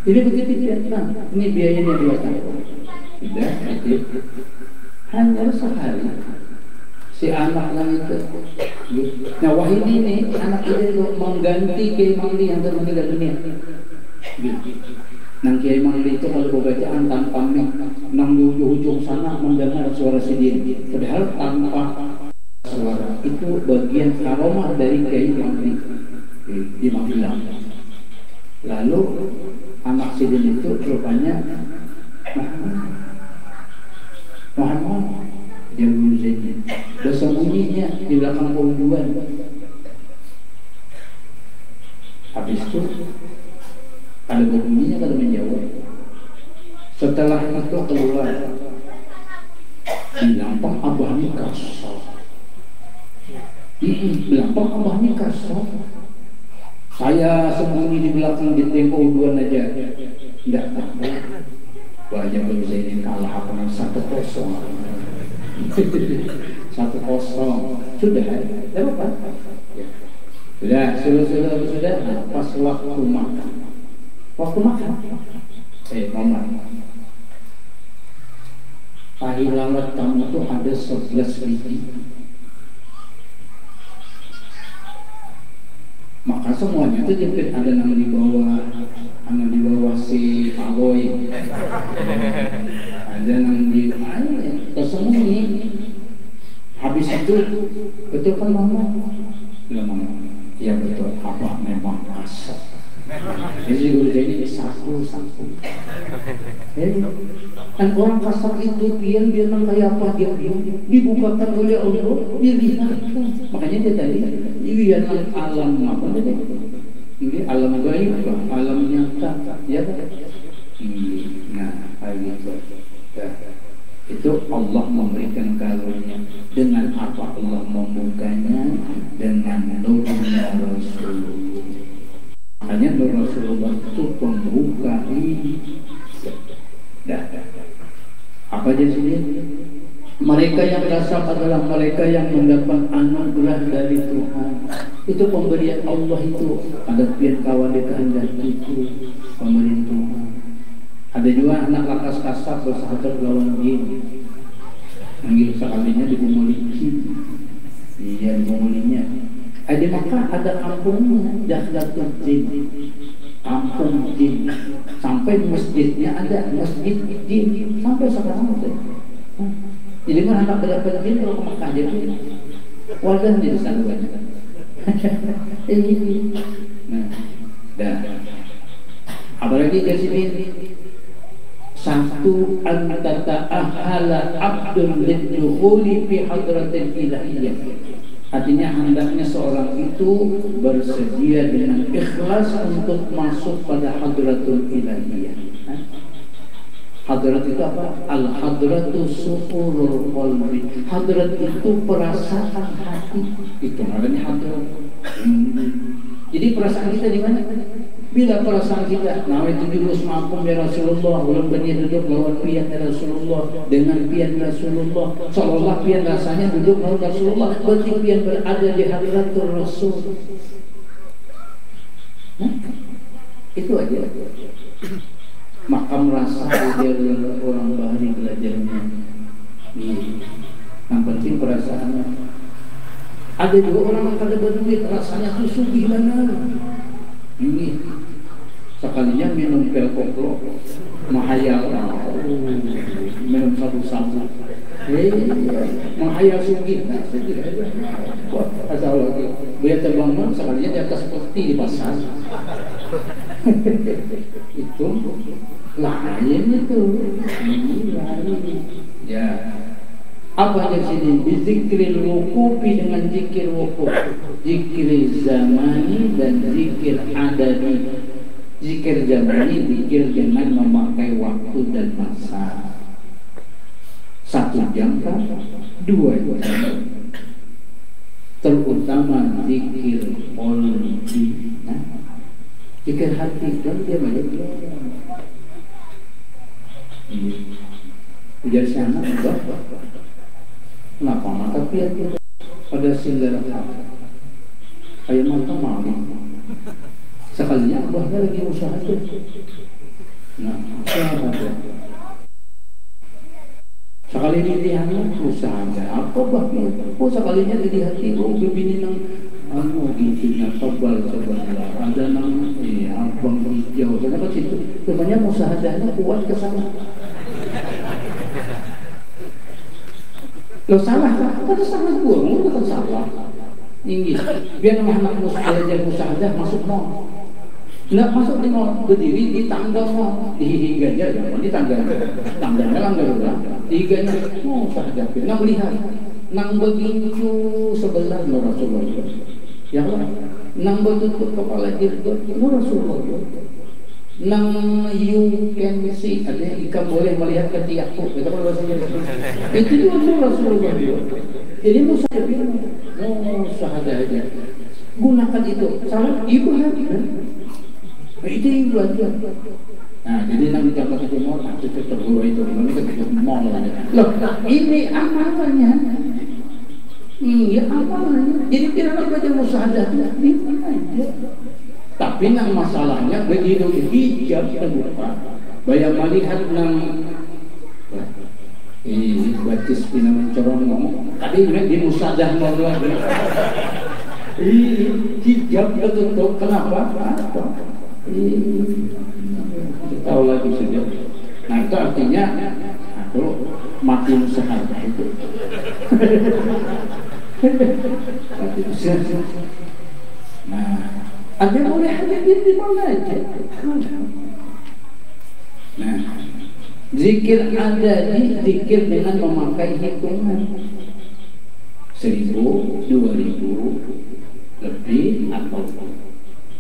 Ini begitu Vietnam. Ini biayanya 2 tahun. Tidak, nitip hanya sekali. Si anaknya itu. Nah Wahidi ini anak itu mengganti Kiai Mangli yang telah meninggal dunia. Nang Kiai Mangli itu kalau bacaan tanpa mik, nang di ujung sana mendengar suara sendiri. Padahal tanpa suara itu bagian karomah dari Kiai Mangli di Magelang. Lalu anak sidin itu rupanya Muhammad Jalul Zaini bersembunyinya di belakang pohon. Habis itu ada bunyinya kalau menjawab. Setelah itu keluar bilang Abah ini kasar. Bilang Abah ini kasar. Saya sembunyi di belakang di tempo dua aja. Tidak tahu. Banyak berusaha ini kalah apa 1-0. 1-0. Sudah, tidak apa-apa. Sudah. Nah, pas waktu makan. Mama. Tahi lalat kamu tuh ada 11 biji. Maka semuanya itu jepit ada yang di bawah si Pak Boy. Ada yang di tersembunyi. Habis itu betul kan Mama? Bilang Mama. Iya betul. Abah memang kasar. Jadi guru jadi saku. Kan orang kasar itu pian kayak apa dia dibukakan oleh Allah, dia lihat. Makanya dia tadi dia alam apa tadi? Ini alam gaib, alam nyata, ya kan? Nah, gitu. Itu Allah memberikan karunia dengan apa Allah membukanya dengan nurnya Rasulullah. Hanya Nur Rasulullah itu pembuka ini. Apa jadi mereka yang berasal adalah mereka yang mendapat anugerah dari Tuhan. Itu pemberian Allah itu. Ada pian kawan di kehendaki itu pemberian Tuhan. Ada juga anak lakas kasar bersahabat lawan jin. Manggil sekalinya dipunguli jin. Iya dipungulinya. Di Makkah ada kampungnya, Dahdatul Jin, kampung jin, sampai masjidnya ada masjid jin, sampai sekarang ada. Jadi mana anak berdapat jin kalau ke Makkah jadi warga di sana banyak. Nah, dah. Apalagi ke sini satu antara ahala abdul liddukhuli fi hadratil ilahiyah. Artinya hendaknya seorang itu bersedia dengan ikhlas untuk masuk pada hadratul ilahiyah. Hadrat itu apa? Al-hadratu su'urul qalbi. Hadrat itu perasaan hati. Itu namanya hadrat. Jadi perasaan kita di mana? Bila perasaan kita, nawaitu julus ma'akum ya Rasulullah, belum berniat duduk lawan pian ya Rasulullah, dengan pian Rasulullah, seolah pian rasanya duduk lawan Rasulullah, berarti pian berada di hadratul Rasul. Itu aja. Makam rasa dia orang bahari belajarnya. Yang penting perasaannya. Ada juga orang yang kada berduit, rasanya tuh sugih benar. Ini sekalinya minum pil koplo, mahayal, minum sabu-sabu, mahayal sugih, nah sedih aja. Wah, asal lagi, biar terbangun sekalinya di atas peti di pasar. Itu lain itu, lain. Ya. Apa di sini? Zikril wukufi dengan zikir wukuf, zikir zamani dan zikir adadi. Zikir zamani zikir dengan memakai waktu dan masa. 1 jam kan? 2 jam. Terutama zikir qalbi. Zikir hati kan dia banyak. Ujar sana enggak. Kenapa? Maka pian kita pada singgah kayak mantan maling. Sekalinya abahnya lagi usaha itu. Nah, usaha. Sekali dilihatnya usaha apa bahnya? Oh sekalinya dilihat ibu bini nang giginya tebal ada nang abang hijau. Kenapa situ? Rupanya musahadahnya kuat ke sana. Lo salah kan? Kan salah gua, bukan salah. Inggit. Biar anak belajar musahadah masuk mall. Nggak masuk di mall, berdiri di tangga mall, di higanya, di tangganya langgar udah, di higanya, musahadah. Nang melihat, nang begitu sebelah Rasulullah. Ya kan? Nang bertutup kepala jilbab Rasulullah. Nang you can see, artinya ikan boleh melihat ketiakku. Itu kan bahasanya. Itu juga Rasulullah. Jadi musahadah aja. Gunakan itu. Salah ibu kan? Itu ibu aja. Nah, jadi nanti kalau kita mau, nanti kita tergolong itu. Nanti kita mau lah. Loh, ini amalannya. Iya amalannya. Jadi tidak baca musahadah itu aja. Tapi nang masalahnya begitu hijab terbuka, bayang melihat nang ini batis pina mencorong tadi di musahadah mau lagi. Hijab tertutup kenapa? Apa? Tahu lagi sudah. Nah itu artinya aku mati musahadah itu. Nah, ada boleh hadir di mana aja. Nah, zikir ada di zikir dengan memakai hitungan 1000, 2000 lebih atau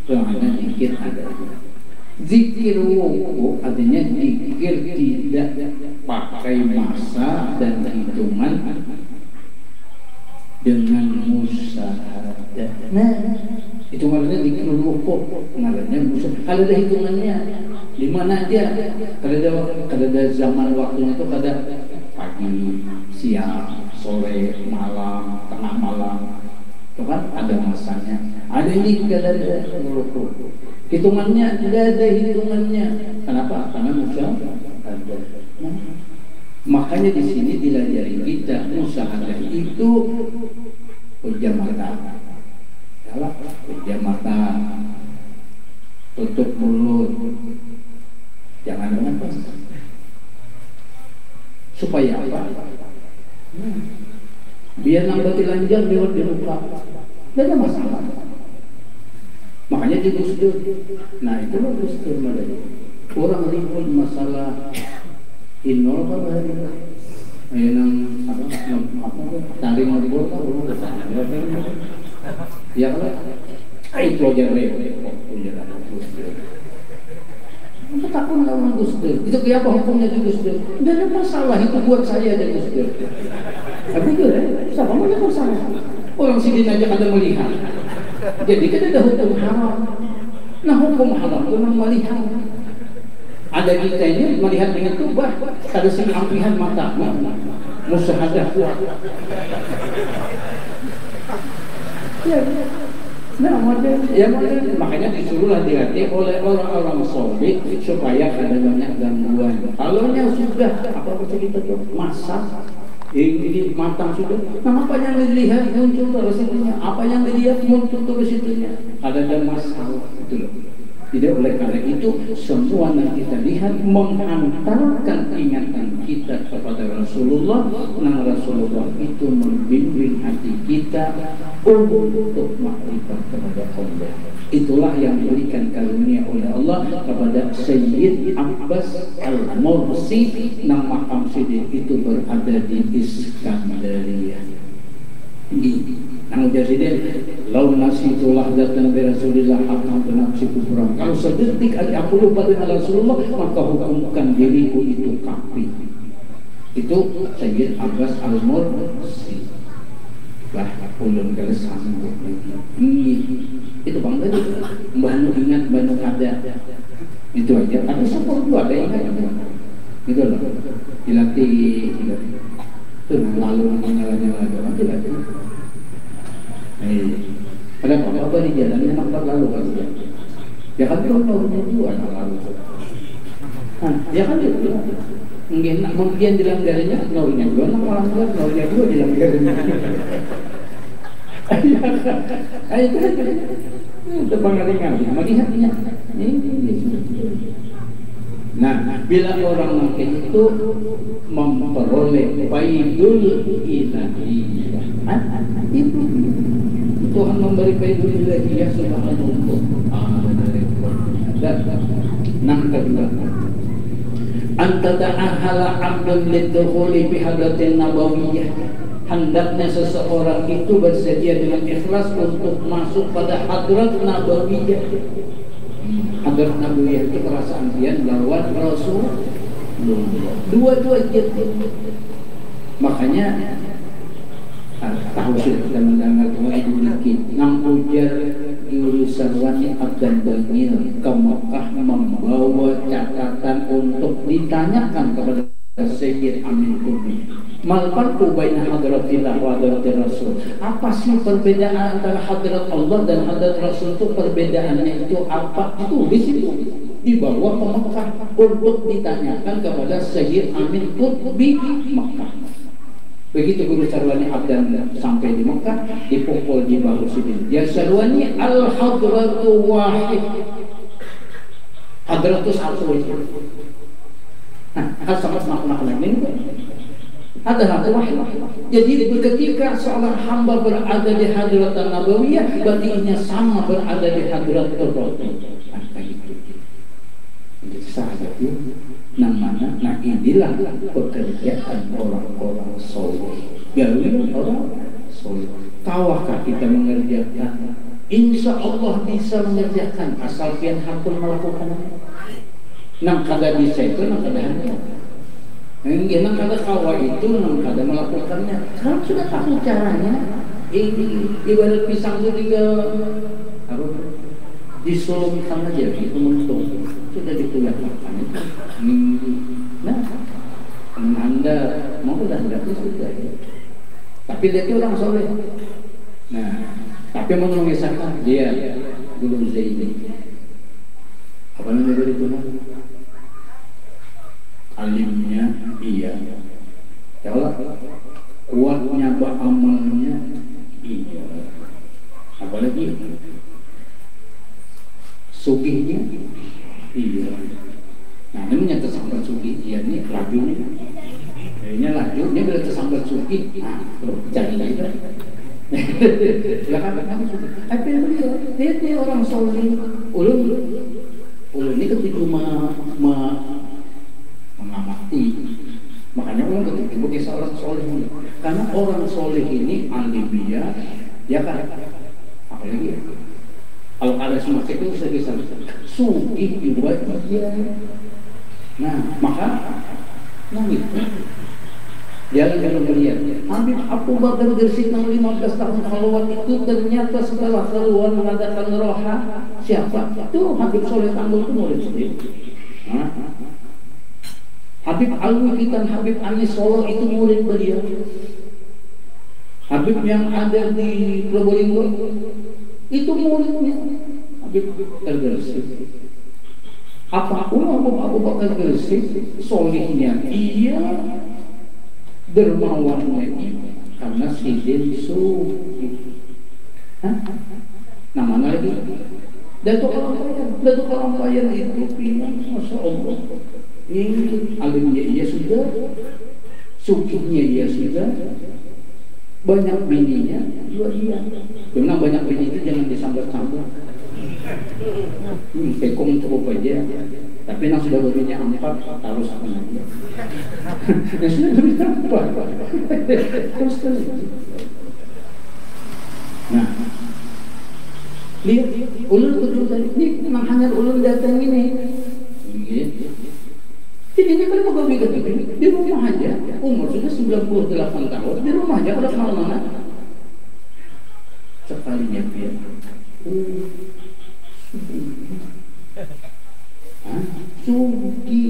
hanya zikir ada. Zikir wuku artinya zikir tidak pakai masa dan hitungan dengan musahadah. Nah, itu maksudnya zikir wuku, maksudnya musahadah. Kalau ada hitungannya, di mana aja? Kalau ada zaman waktunya itu ada pagi, siang, sore, malam, tengah malam. Itu kan ada masanya. Ada ini tidak ada hitungannya, tidak ada hitungannya. Kenapa? Karena musahadah ada. Nah, makanya di sini dilajari kita musahadah itu pejam mata, pejam mata, tutup mulut, jangan nafas. Supaya apa? Biar nambah lanjang lewat di muka, tidak ada masalah. Makanya di Gusdur. Nah itu loh Gusdur malah. Orang ribut masalah inol apa hari nang apa tarik ngobrol ya kan itu aja repot apa takut lawan Gusdur itu apa hukumnya di Gusdur tidak ada masalah itu buat saya ada Gusdur tapi itu siapa mau ada masalah orang sini aja ada melihat jadi kan ada hukum haram. Nah hukum haram itu memang melihat. Ada kita ini melihat dengan tubah, ada sing ampihan mata, musahadah kuat. Ya, nah makanya disuruhlah dilatih oleh orang-orang soleh supaya ada banyak gangguan. Kalau sudah apa cerita tuh masak. Ini matang sudah. Nah apa yang dilihat muncul terus itunya. Apa yang dilihat muncul terus itunya. Ada masalah itu loh. Tidak oleh karena itu semua yang kita lihat menghantarkan ingatan kita kepada Rasulullah. Nah Rasulullah itu membimbing hati kita untuk makrifat kepada Allah. Itulah yang diberikan karunia oleh Allah kepada Sayyid Abbas Al-Mursi. Nama makam Siddiq itu berada di Iskandaria. Nang jadi lau nasitu lahdatan bi Rasulillah haqqan nafsi kufran. Kalau sedetik aku lupa dengan Rasulullah, maka hukumkan diriku itu kafir. Itu Sayyid Abbas Al-Mursi. Bah, ulun kalau sanggup lagi. Itu bangga itu. Mbah ingat, mbah ada. Itu aja. Ada support dua ada yang itu loh. Dilatih. Itu lalu nyala-nyala nanti latih. Kenapa? Bapak di jalannya nampak lalu kan dia. Ya kan itu nomornya dua lalu. Ya kan itu. Mungkin dilanggarinya nomornya dua, nomornya dua dilanggarinya. Ayo kan. Itu pengaringan. Melihatnya. Nah, bila orang mungkin itu memperoleh faidul ilahiyah, itu Tuhan memberi faidul ilahiyah subhanahu wa ta'ala. Nang kedua, anta ta'ahala abdun lidukhuli fi hadratin nabawiyah. Hendaknya seseorang itu bersedia dengan ikhlas untuk masuk pada hadrat nabawiyah. Hadrat nabawiyah itu perasaan dia lawan Rasul. Dua-dua gitu. Makanya tahu sih kita mendengar itu dikit. Nang ujar jurusan wanita dan bangil ke Mekah membawa catatan untuk ditanyakan kepada Sayyid Amin Qutbi. Malfarqu baina hadratillah wa hadratir Rasul. Apa sih perbedaan antara hadrat Allah dan hadrat Rasul itu? Perbedaannya itu apa? Itu di situ dibawa ke Mekah untuk ditanyakan kepada Sayyid Amin Qutbi Mekah. Begitu Guru Sarwani Abdan sampai di Mekah, dipukul di bahu sidin. Ya Sarwani al-hadratu wahid. Hadratus satu. Nah, kan sangat makna ini. Ada hadrat wahid. Jadi ketika seorang hamba berada di hadrat Nabawiyah, batinnya sama berada di hadrat Rasul. Jadi sahabat itu namanya, nah inilah pekerjaan orang-orang soleh. Gaulnya orang soleh. Tawakah kita mengerjakan? Insya Allah bisa mengerjakan asal pian hakul melakukannya. Nang kada bisa itu nang kada hanya. Nang kada kawa itu nang kada melakukannya. Kalau sudah tahu caranya, ibarat pisang itu juga disolongkan aja itu mentung. Sudah dikuliahkan itu. Nah, Anda mau dah itu sudah. Tapi dia itu orang soleh. Nah, tapi mau mengisahkan dia Guru Zaini. Apa namanya itu? Alimnya iya. Kalau kuatnya beramalnya iya. Apalagi sugihnya iya. Nah ini menyata sambat sugih. Iya ini laju nih. Kayaknya laju. Ini bila tersambat sugih. Nah cari lagi kan. Belakang sugih. Tapi dia orang soleh. Ulun ini ketika mengamati. Makanya orang ketika bagi seorang soleh ini. Karena orang soleh ini alimiah. Ya kan. Apalagi kalau ada semacam itu saya bisa sugih juga dia. Nah maka nangis. Jangan melihat Habib Abu Bakar Gresik 15 tahun khalwat itu ternyata setelah keluar mengadakan roha. Siapa? Itu Habib Soleh Tambul itu murid sendiri. Habib Alwi dan Habib Anis Solo itu murid beliau. Habib yang ada di Probolinggo itu muridnya Habib Gresik. Apapun Abu Bakar Gresik solihnya iya, dermawannya iya, karena sidin sufi. Namanya lagi Datuk orang kaya itu pinang, Masya Allah. Ini alimnya iya sudah, sukinya iya sudah, banyak bininya juga iya. Karena banyak bini itu jangan disambar-sambar. Pekong cukup aja. Tapi yang sudah berbini 4 harus apa aja. Yang sudah berbini 4 terus terus. Nah, lihat ulun tadi ini memang hanya ulun datang ini. Ini kan mau bikin di rumah aja. Umur sudah 98 tahun di rumah aja udah kemana-mana. Sekalinya dia. Sugi.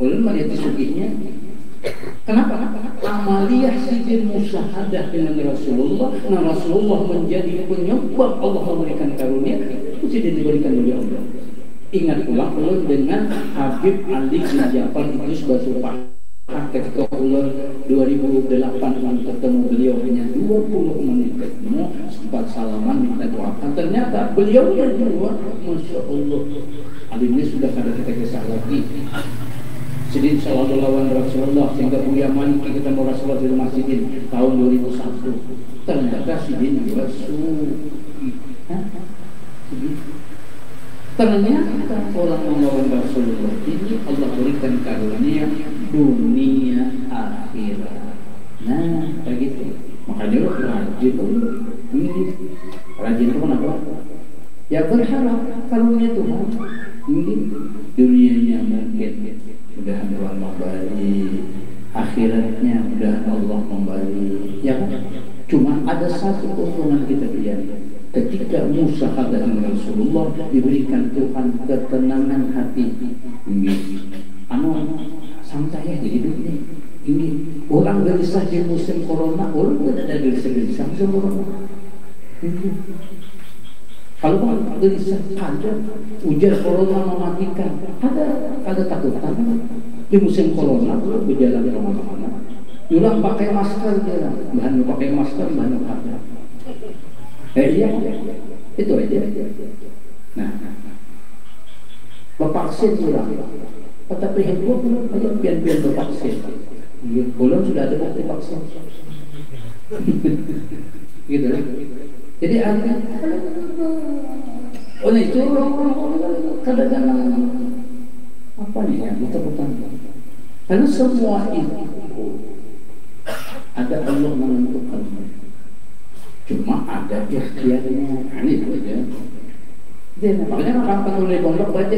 Ulun melihat sugihnya. Kenapa? Amaliyah sidin musyahadah dengan Rasulullah, nah Rasulullah menjadi penyebab Allah memberikan karunia, itu tidak diberikan oleh Allah. Ingat ulang ulun dengan Habib Ali bin Ja'far Idris Batu Pakar ketika ulun 2008 ketemu beliau hanya 20 menit ketemu, sempat salaman minta doakan, ternyata beliau yang dua, Masya Allah, Ali ini sudah ada kita kisah lagi. Jadi sallallahu alaihi Rasulullah sehingga Buya Maniki ketemu Rasulullah di masjidin tahun 2001. Ternyata sidin juga ternyata orang melawan Rasulullah ini Allah berikan karunia dunia akhirat. Nah, begitu. Makanya lo rajin ini. Rajin itu kenapa? Ya berharap karunia Tuhan. Ini dunianya mungkin mudah Allah memberi, akhiratnya mudah Allah memberi, ya kan? Cuma ada satu keuntungan kita lihat, ketika musyahadah dengan Rasulullah diberikan Tuhan ketenangan hati. Ini, santai aja hidupnya. Ini orang gelisah di musim corona, orang tidak ada gelisah musim corona. Kalau orang gelisah ada ujian corona mematikan, ada takutan di musim corona belum berjalan kemana-mana. Ulang pakai masker dia, bahan pakai masker, bahan ada. Iya, itu aja. Nah, vaksin ulang, tetapi heboh aja pian-pian vaksin. Belum sudah ada bukti vaksin. Gitu lah. Jadi oleh itu kadang-kadang apa nih yang kita karena semua itu ada Allah menentukan, cuma ada ikhtiarnya. Ini itu aja. Jadi makanya akan oleh pondok baca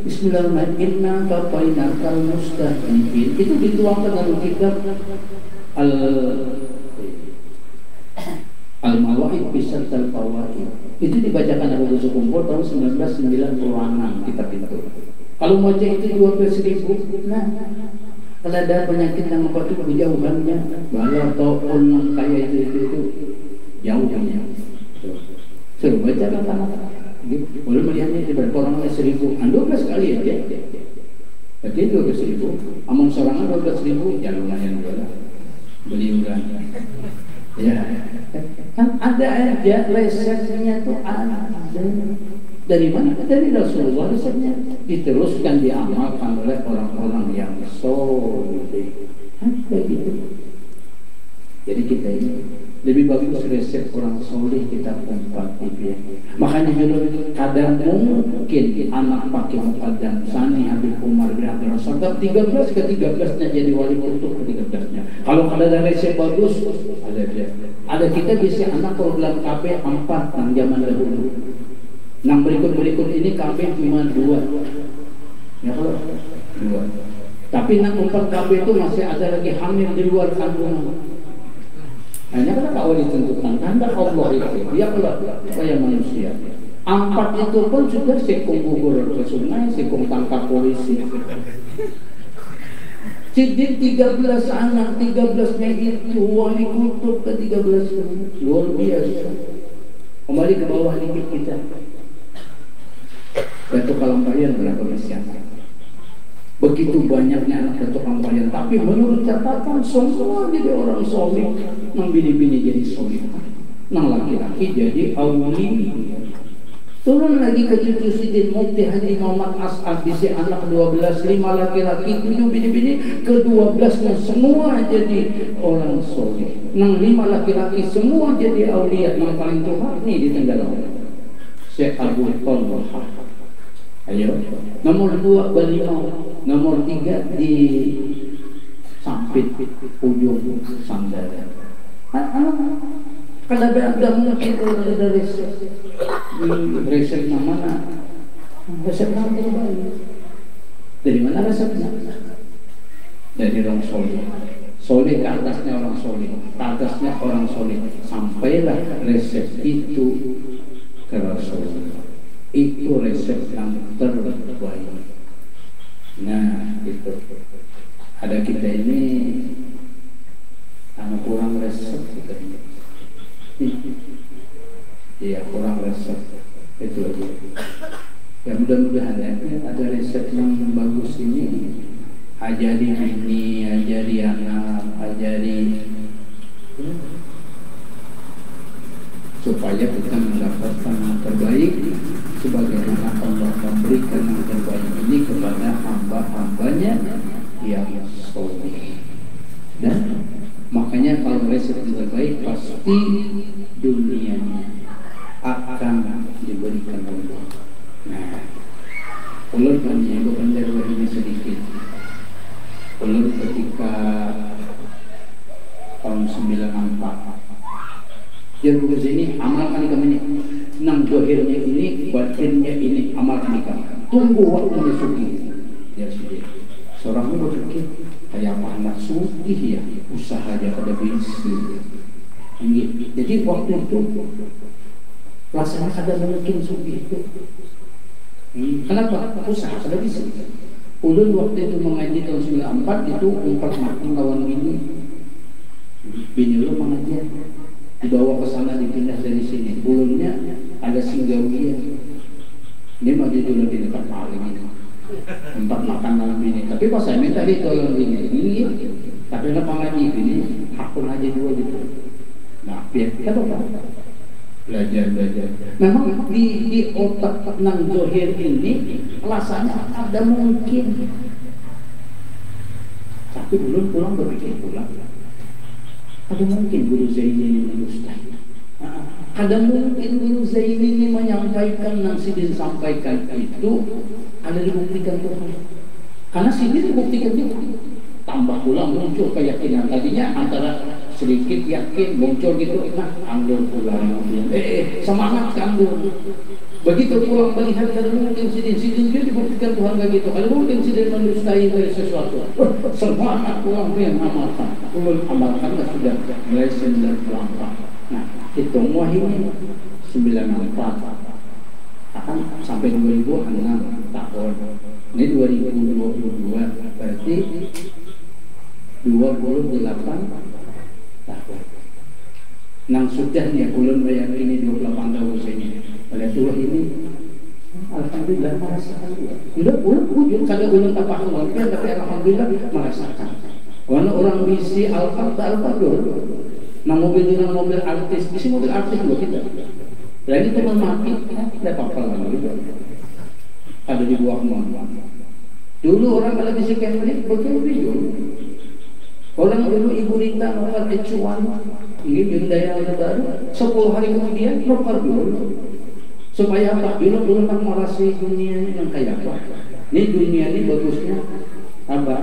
Bismillahirrahmanirrahim itu dituangkan dalam kitab Al-Mawa'id Bisatal Fawaid. Itu dibacakan Abu Yusuf Kumpul tahun 1996 kitab itu. Kalau mau cek itu 12.000. Nah, kalau ada penyakit yang apa itu kejauhannya, bala atau orang kaya itu jauhnya. Suruh baca kata-kata. Boleh melihatnya di berapa orang 1.000, 12 kali aja. Jadi 12.000, amun sorangan 12.000, ya lumayan juga. Beli ulang. Ya, kan ada aja resepnya tuh ada. Dari mana? Dari Rasulullah resepnya. Diteruskan diamalkan oleh orang-orang yang soleh. Ada gitu. Jadi kita ini lebih bagus resep orang soleh kita kompatib ya. Makanya dulu kadang mungkin anak pakai mukadam Sani Habib Umar bin Abdul Razak 13 ke 13-nya jadi wali kutub ke 13-nya. Kalau ada resep bagus ada dia. Ada kita bisa anak program KB 4 yang zaman dahulu. Yang berikut ini KB cuma 2. Ya kalau 2. Tapi yang 4 KB itu masih ada lagi hamil di luar kandungan. Hanya karena kau ditentukan anda Allah itu dia kalau supaya manusia 4 itu pun sudah sekung gugur ke sungai, sekung tangkap polisi. Jadi 13 anak, 13-nya itu wali kutub ke 13 luar biasa. Kembali ke bawah dikit kita. Datuk Kalampayan berapa masyarakat? Begitu banyaknya anak Datuk Kalampayan, tapi menurut catatan semua jadi orang soleh, nang bini-bini jadi soleh, nang laki-laki jadi awli. Turun lagi ke cucu Sidin Mufti Haji Muhammad As'ad bisi anak 12, 5 laki-laki, 7 bini-bini, ke-12-nya semua jadi orang soleh. Nang 5 laki-laki semua jadi awliya. Yang paling tua nih di Tenggalau Syekh Abu Talha. Ayo, nomor 2 Balimau, nomor 3 di Sampit ujung Sandara. Kalau ada mungkin dari resep mana? Resep mana? Dari mana resepnya? Dari orang soleh. Soleh ke atasnya orang soleh, ke atasnya orang soleh. Sampailah resep itu ke Rasulullah. Itu resep yang terbaik. Nah, itu ada kita ini anu kurang resep gitu. Iya kurang resep itu aja. Ya mudah-mudahan ya ada resep yang bagus ini, ajari bini, ajari anak, ajari supaya kita mendapatkan yang terbaik sebagaimana Allah memberikan yang terbaik ini kepada hamba-hambanya yang soleh. Dan makanya kalau resep yang terbaik pasti dunianya akan diberikan Allah. Nah, ulur kan ya, bukan dari ini sedikit. Ulur ketika tahun 94 Jangan sini amalkan kami nang dohirnya ini, batinnya ini, amalkan kami. Tunggu waktunya suki. Ya sudah. Seorang itu berpikir kayak anak suki ya, usaha aja pada bisi. Jadi waktu itu rasanya ada mungkin suki itu. Kenapa? Usaha pada bisi. Ulun waktu itu mengaji tahun 94 itu umpat makan lawan bini. Bini lu mengajar. Dibawa ke sana, dipindah dari sini. Ulunnya ada singgawiyah. Ini mau dulu di dekat maling ini. Tempat makan malam ini. Tapi pas saya minta dia tolong ini. Tapi nak pengaji ini, hakun aja dua gitu. Nah, biar kita apa? Belajar. Memang di otak nang zohir ini rasanya ada mungkin. Tapi ulun pulang berpikir pulang. Ada mungkin Guru Zaini ini mendustai. Ada mungkin Guru Zaini ini menyampaikan yang Sidin sampaikan itu ada dibuktikan Tuhan. Karena Sidin dibuktikan juga. Tambah pula muncul keyakinan. Tadinya antara sedikit yakin muncul gitu. Nah, anggur pulang. Semangat anggur. Begitu pulang melihat ada mungkin Sidin dia dibuktikan Tuhan kayak gitu. Kalau mungkin Sidin mendustai dari sesuatu. Semangat pulang dia mengamalkan. Ulun amalkan sudah meleset dan terlambat. Nah, hitung wah ini 94 akan sampai 2006 tahun. Ini 2022 berarti 28 tahun. Nang sudah nih ulun bayar ini 28 tahun sini. Pada tua ini alhamdulillah merasakan. Udah ulun ujung kada ulun tak paham tapi alhamdulillah merasakan. Karena orang bisi Alphard dulu. Nah mobil artis, bisi mobil artis loh kita. Dan itu mati, tidak apa-apa lagi. Ada di buah muan. Dulu orang kalau bisi Camry betul. Orang dulu Ibu Rita nomor Ecuan, ini Hyundai yang baru. 10 hari kemudian nomor dulu. Supaya apa? Dulu kan merasa dunia ini yang kayak apa? Ini dunia ini bagusnya apa?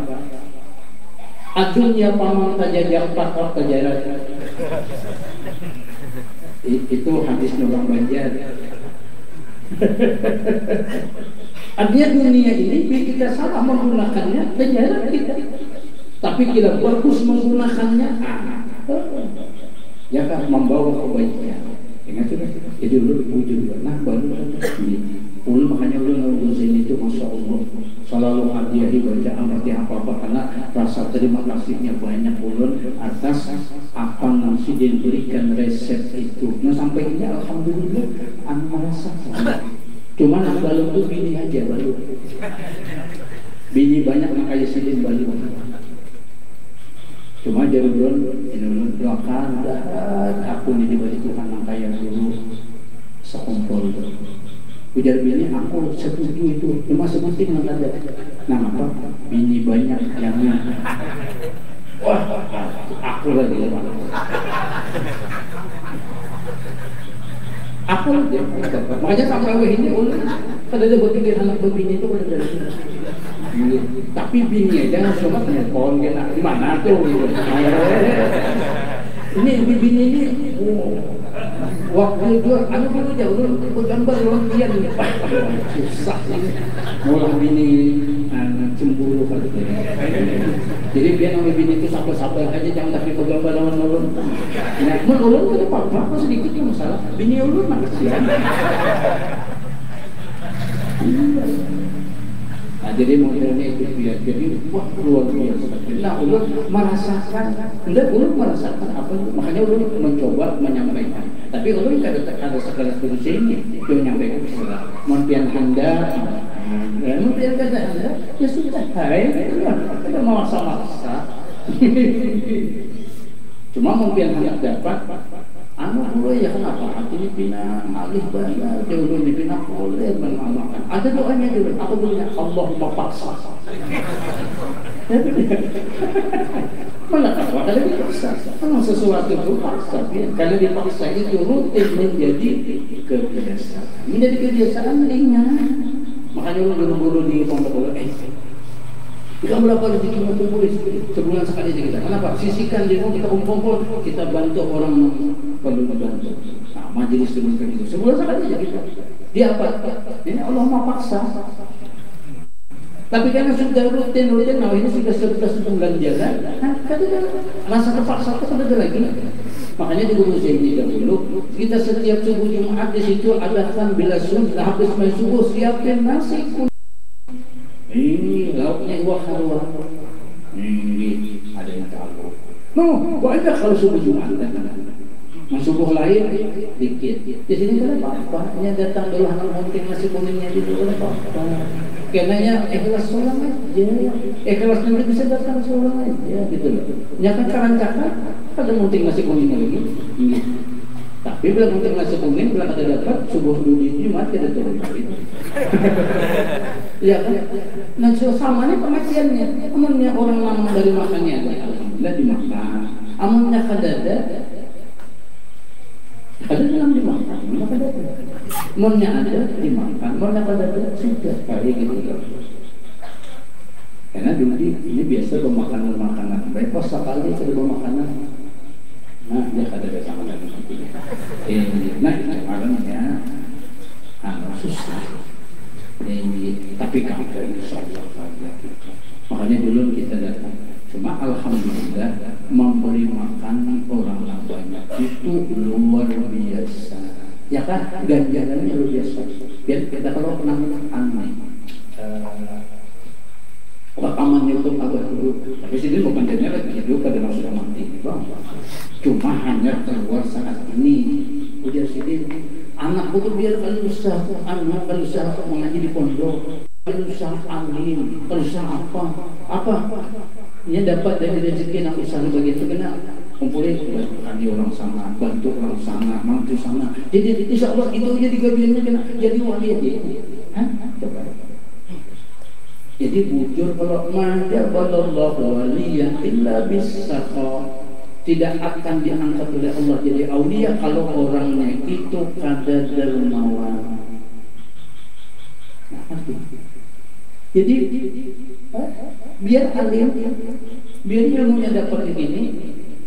Adunya pamang tajajak pakor kejaran. Itu hadis Nurang Banjar. Artinya dunia ini kita salah menggunakannya kejaran kita. Tapi kita bagus menggunakannya. Ya kan membawa kebaikan. Ingat sudah. Jadi dulu wujud. Nah baru ulun makanya ulun ngurus ini itu masya Allah. Selalu hadiahi baca amati apa-apa karena rasa terima kasihnya banyak ulun atas apa yang Sidin berikan resep itu. Nah sampai ini alhamdulillah anu merasa. Cuman yang balung itu bini aja balung. Bini banyak makanya Sidin balung. Cuma jadi ulun ini ulun doakan aku ini diberi Tuhan yang kaya dulu sekumpul. Ujar bini aku setuju itu, cuma sebutin yang ada. Nah apa? Bini banyak yang wah, aku lagi ya. Aku lagi. Makanya sampai ini ulun kada ada berpikir anak berbini itu udah dari sini. Tapi bini jangan cuma telepon kena di mana tuh gitu. Ini bini ini waktu itu aku dulu jauh gambar orang lian ini susah ini mulai bini cemburu kali ini. Jadi dia nama bini itu sabar-sabar aja jangan tapi gambar lawan ulun. Nah, ulun itu apa sedikit yang masalah. Bini ulun mah kesian. jadi modelnya itu dia. Jadi wah luar biasa. Nah ulun merasakan, ulun merasakan apa itu? Makanya ulun mencoba menyampaikan. Tapi ulun kada sekelas ini itu menyampaikan istilah. Mungkin anda, mungkin kada anda, ya sudah. Hai, kita maksa-maksa. Cuma mungkin hanya dapat. Dulu ya kenapa hati ini pindah alih banyak dulu dipindah oleh mengamalkan. Ada doanya dulu. Aku dulunya Allahumma paksa. Mana tahu ada dipaksa. Memang sesuatu itu paksa. Kalau dipaksa itu rutin menjadi kebiasaan. Menjadi kebiasaan ringan. Makanya guru-guru di pondok kita berapa rezeki kumpul sebulan sekali aja kita. Kenapa? Sisihkan demo kita kumpul, kita bantu orang perlu dibantu. Nah, majelis demikian itu. Sebulan sekali aja kita. Dia apa? Ini Allah mau paksa. Tapi karena sudah rutin, nah ini sudah 11 bulan jalan. Nah, kadang rasa terpaksa itu ada lagi. Makanya di guru saya ini dahulu, kita setiap subuh Jumat di situ adakan bila sunnah habis main subuh siapin nasi kuning. Ini lauknya gua halwa. Ini ada yang tahu. Banyak kalau subuh Jumat subuh lain dikit. Di sini kan apa-apa. Ini datang dulu anak mungkin nasi kuningnya di dulu apa-apa. Kenanya ikhlas sholat aja. Ikhlas nanti bisa datang sholat aja gitu loh. Ya kan karan-karan ada mungkin nasi kuningnya lagi. Tapi bila mungkin nasi kuning bila ada dapat subuh dulu di Jumat kita turun lagi. Ya kan? Nah samanya pengajiannya. Amunnya orang lama dari makannya ada, alhamdulillah dimakan. Amunnya kadada dalam dimakan, mana kadada. Amunnya ada dimakan, mana kadada sudah kali gitu. Karena dulu ini biasa bermakanan. Baik pas sekali ada bermakanan. Nah dia kadada sama dengan itu. Nah itu makanya susah. Tapi kagak insyaallah kagak gitu. Makanya dulu kita datang. Cuma alhamdulillah memberi makan orang banyak itu luar biasa. Ya kan ganjarannya luar biasa. Biar kita kalau pernah aneh rekaman YouTube agak dulu. Tapi sini bukan channel hidup kadang sudah mati. Cuma hanya keluar saat ini. Udah sini anakku tuh biar kalau usaha anak kalau usaha mengaji di pondok, kalau usaha alim, kalau usaha apa ini dapat dari rezeki nak usaha begitu kena kumpulin di orang sana, bantu orang sana, mantu sana. Jadi insya Allah itu aja digabiannya kena jadi wali aja. Coba. Jadi bujur kalau manja ballallahu waliyan illa bisaqah. Tidak akan diangkat oleh Allah jadi aulia kalau orangnya itu kada dermawan. Jadi biar alim, biar ilmunya dapat begini,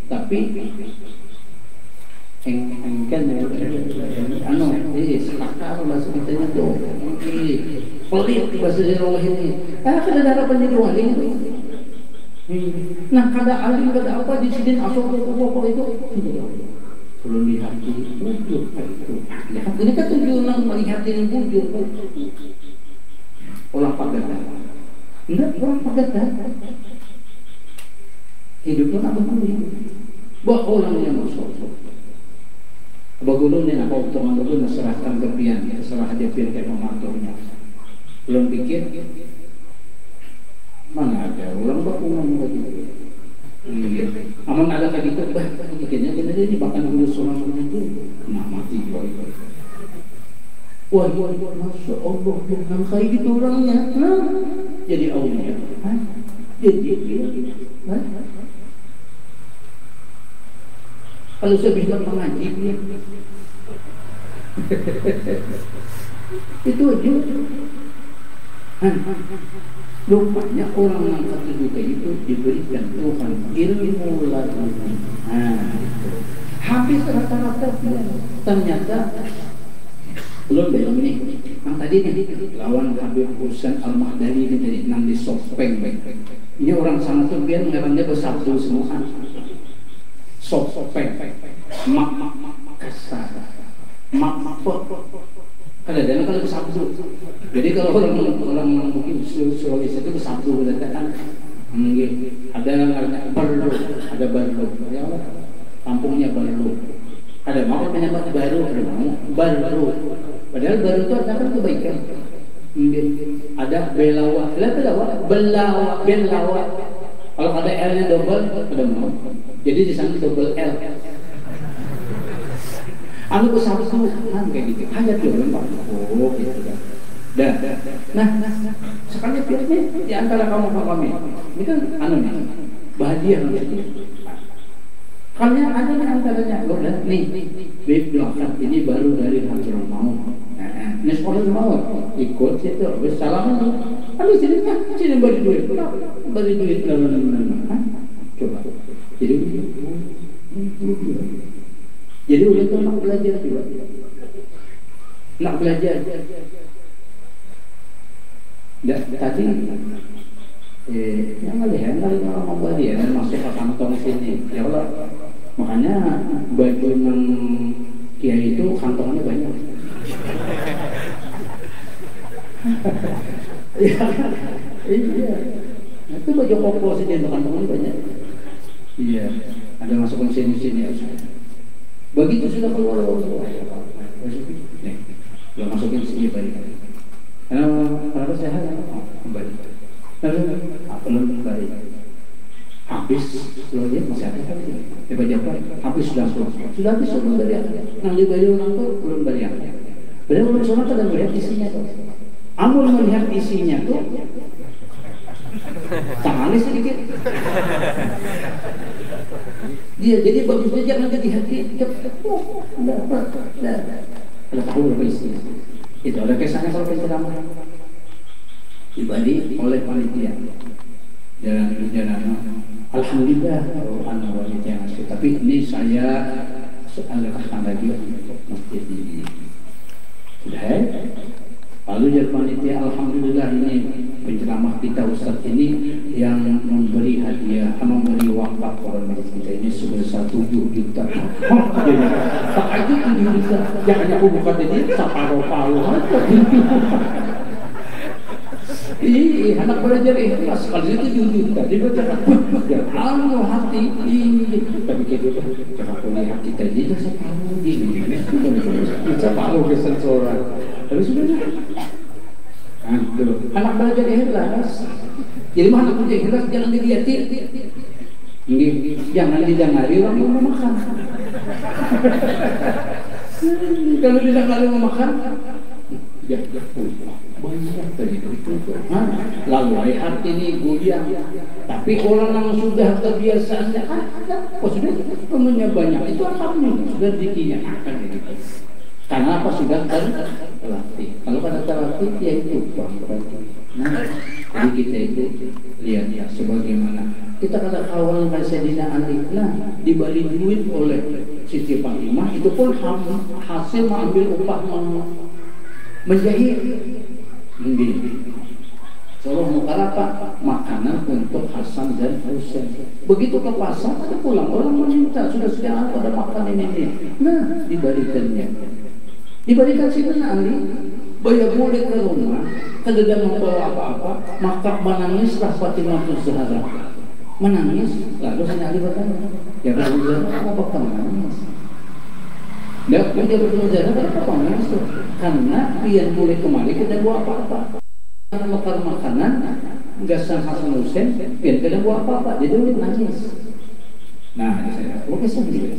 tapi engkan sakar bahasa kitanya tuh, pelit bahasa Jawa ini. Kada harapan jadi wali itu. Nah kada alim kada apa di sini asal pokok itu belum lihat ini bujur itu. Lihat ini kan tujuan melihat ini bujur. Orang pagatan. Enggak orang pagatan. Hidupnya apa dulu? Buat orang yang masuk. Bagulun yang apa utuhan dulu serahkan kepian, serah dia pian kayak mematurnya. Belum pikir. Mana ada orang berumum begitu. Aman ada kayak gitu, kayaknya kena dia dimakan dulu seorang itu, nah mati juga itu. Wah, masya Allah, yang kayak gitu orangnya, jadi aulia, jadi kalau saya bisa mengaji, itu aja. Rupanya orang yang satu juga itu diberikan Tuhan ilmu lagi. Habis rata-rata ternyata belum belum nih. Yang tadi nih lawan Habib Husain Al-Mahdali ini tadi nang di Sopeng. Ini orang sana tuh biar ngarangnya bersabdu semua. Sopeng, mak kasar, mak Kadang-kadang kalau ke Sabtu. Jadi kalau orang mungkin Sulawesi itu ke Sabtu kan ada Barlo, ada Barlo. Ya Allah, kampungnya Barlo. Ada mau penyebab baru, ada mau Barlo. Padahal baru itu ada kan kebaikan. Ada belawa. Kalau ada L-nya double, ada mau. Jadi di sana double L. Anu ke Sabtu kan kayak gitu. Hanya turun Pak. Oh gitu kan. Nah, sekali pilihnya di antara kamu sama kami. Ini kan anu nih, bahagia maksudnya. Kalian ada di antaranya, udah nih, belakang ini baru dari Hadrah Maut. Ini sekolah mau ikut situ, wes salaman tuh. Habis sini beri duit, coba. Jadi udah tuh nak belajar juga, nak belajar. Tadi yang melihat orang membeli ya masuk ke kantong sini ya Allah, makanya baju yang kiai itu kantongnya banyak. Iya, itu baju koko sini kantongnya banyak. Iya, ada masuk ke sini ya. Begitu sudah keluar nih, belum masukin sini balik. Kalau sehat kembali. Belum kembali. Habis lo lihat masih ada kan? Baca habis sudah habis belum balik. Nang di balik orang tuh belum balik. Padahal orang sana kadang melihat isinya tuh. Amul melihat isinya tuh tangannya sedikit. Dia jadi bagusnya jangan jadi hati. Ada tahu berapa isinya. Itu ada kesannya kalau penceramah dibanding oleh panitia jalan alhamdulillah anak wanita yang asli. Tapi ini saya alihkan lagi untuk masjid ini sudah lalu jadi panitia alhamdulillah ini penceramah kita Ustadz ini yang memberi hadiah, memberi wakaf kepada masjid kita ini sebesar 7 juta. Tak itu 7 juta. Jangan aku buka tadi separuh-paruh. Ih, anak belajar ikhlas kali itu 7 juta. Dia bercakap, anu hati ini. Tapi kita cakap oleh hati tadi itu separuh gini. Separuh kesensoran. Tapi sudah. Anak belajar ikhlas. Jadi mana kerja ikhlas jangan dilihatin. Jangan didengari orang yang mau makan. Kalau didengari mau makan, ya banyak tadi itu. Lalu hati ini goyang. Tapi orang yang sudah kebiasaannya sudah temennya banyak itu alhamdulillah sudah dikinyahkan gitu. Karena apa sudah terlatih. Kalau pada terlatih ya itu nah, jadi kita itu lihat ya sebagaimana kita kata awal Sayyidina Ali diberi duit oleh Siti Fatimah itu pun hasil mengambil upah menjahit Solo Mukarapa makanan untuk Hasan dan Husain. Begitu ke pasar ada pulang orang meminta sudah ada makan ini. Nah diberikan Sayyidina Ali bayar boleh ke rumah kemudian membawa apa-apa maka menangislah Fatimah Zahra menangis lalu Sayyidina Ali bertanya ya Rasulullah apa menangis? Dia bertanya kenapa menangis tuh? Karena dia boleh kembali kita bawa apa-apa makan makanan nggak sama Hasan Husain dia tidak bawa apa-apa dia duit nangis. Nah saya oke sendiri